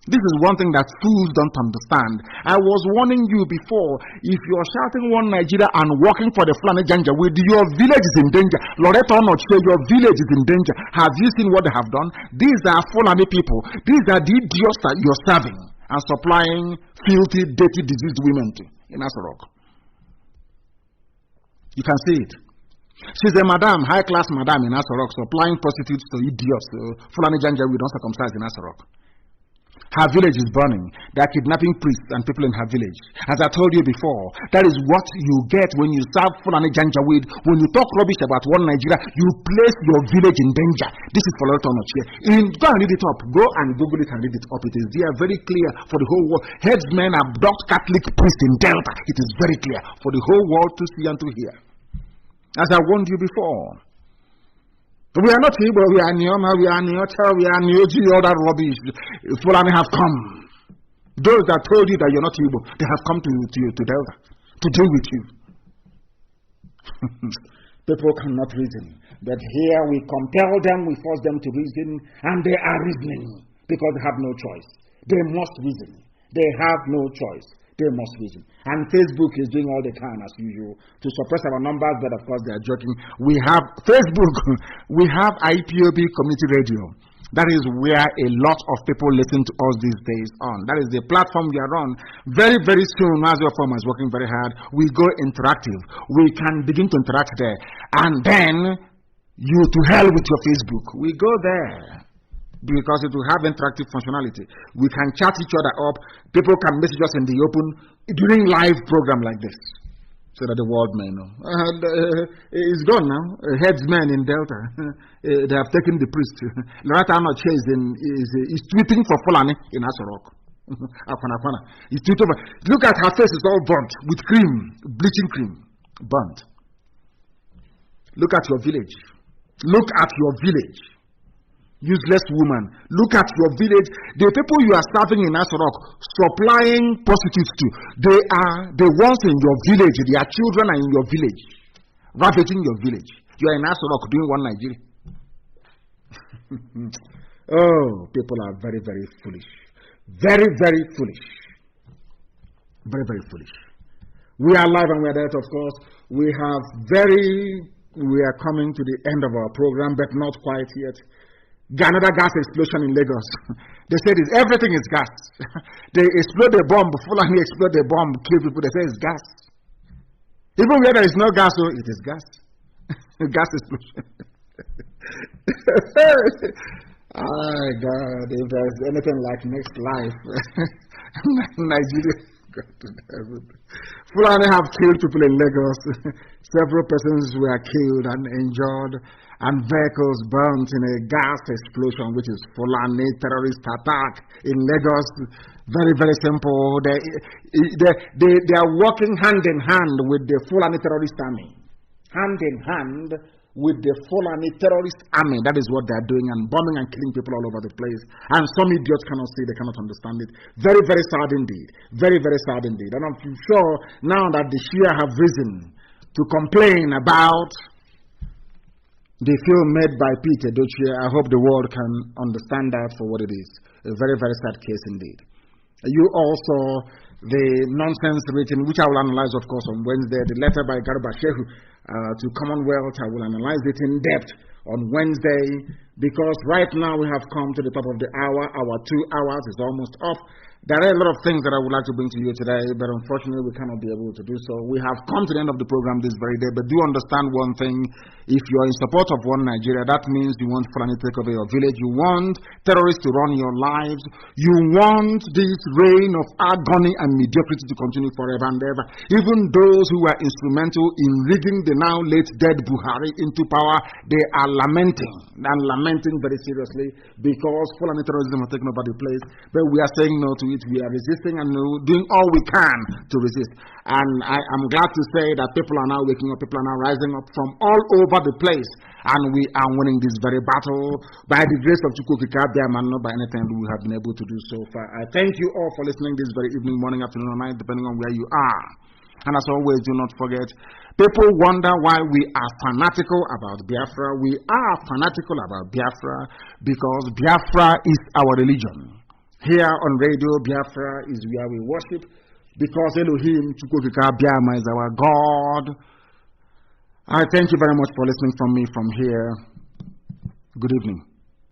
Speaker 1: This is one thing that fools don't understand. I was warning you before, if you are shouting one Nigeria and working for the Fulani Janjaweed, your village is in danger. Loretta Onochie, your village is in danger. Have you seen what they have done? These are Fulani people. These are the idiots that you're serving and supplying filthy, dirty, diseased women to in Asorok. You can see it. She's a madam, high-class madam in Asorok, supplying prostitutes to idiots. Fulani Janjaweed don't circumcise in Asorok. Her village is burning. They are kidnapping priests and people in her village. As I told you before, that is what you get when you serve Fulani Janjaweed. When you talk rubbish about one Nigeria, you place your village in danger. This is for Loretta Onochie. Go and read it up. Go and Google it and read it up. It is there very clear for the whole world. Headsmen abduct Catholic priests in Delta. It is very clear for the whole world to see and to hear. As I warned you before. We are not Igbo, we are Nioma, we are Nyocha, we are Nyoji, all that rubbish. Fulani have come. Those that told you that you're not Igbo, they have come to Delta to deal with you. People cannot reason. But here we compel them, we force them to reason, and they are reasoning. because they have no choice. They must reason. They have no choice. They must reason. And Facebook is doing all they can, as usual, to suppress our numbers, but of course they are joking. We have Facebook, we have IPOB Community Radio. That is where a lot of people listen to us these days on. That is the platform we are on. Very, very soon, as your firm is working very hard, we go interactive. We can begin to interact there. And then, you to hell with your Facebook. We go there. Because it will have interactive functionality. We can chat each other up. People can message us in the open during live program like this, so that the world may know. And it's gone now. Headsmen in Delta, they have taken the priest. Loretta is tweeting for Fulani in Asorok. He's tweeting over. Look at her face; it's all burnt with cream, bleaching cream, burnt. Look at your village. Look at your village. Useless woman. Look at your village. The people you are serving in Asorok, supplying prostitutes to, they are the ones in your village. Their children are in your village, ravaging your village. You are in Asorok doing one Nigeria. Oh, people are very, very foolish. Very, very foolish. Very, very foolish. We are live and we are there, of course. We are coming to the end of our program, but not quite yet. Another gas explosion in Lagos. They said everything is gas. They explode a bomb, Fulani explode a bomb, kill people. They say it's gas. Even where there is no gas, so it is gas. Gas explosion. Oh God, if there's anything like next life, Nigeria. Fulani have killed people in Lagos. Several persons were killed and injured, and vehicles burnt in a gas explosion, which is Fulani terrorist attack in Lagos. Very, very simple. They are working hand in hand with the Fulani terrorist army. Hand in hand with the Fulani terrorist army. That is what they are doing, and bombing and killing people all over the place. And some idiots cannot see, they cannot understand it. Very, very sad indeed. Very, very sad indeed. And I'm sure now that the Shia have risen to complain about the film made by Peter Dochie, I hope the world can understand that for what it is. A very, very sad case indeed. You also, the nonsense written, which I will analyze, of course, on Wednesday, the letter by Garba Shehu to Commonwealth, I will analyze it in depth on Wednesday, because right now we have come to the top of the hour. Our 2 hours is almost up. There are a lot of things that I would like to bring to you today, but unfortunately we cannot be able to do so. We have come to the end of the program this very day, but do understand one thing. If you are in support of one Nigeria, that means you want Fulani to take over your village. You want terrorists to run your lives. You want this reign of agony and mediocrity to continue forever and ever. Even those who were instrumental in rigging the now late dead Buhari into power, they are lamenting very seriously, because Fulani terrorism has taken over the place. But we are saying no to it. We are resisting and doing all we can to resist. And I am glad to say that people are now waking up, people are now rising up from all over the place, and we are winning this very battle by the grace of Chukwukika, and not by anything we have been able to do so far. I thank you all for listening this very evening, morning, afternoon, or night, depending on where you are. And as always, do not forget, people wonder why we are fanatical about Biafra. We are fanatical about Biafra because Biafra is our religion. Here on radio, Biafra is where we worship, because Elohim Chukwukika Biama is our God. I thank you very much for listening from me from here. Good evening.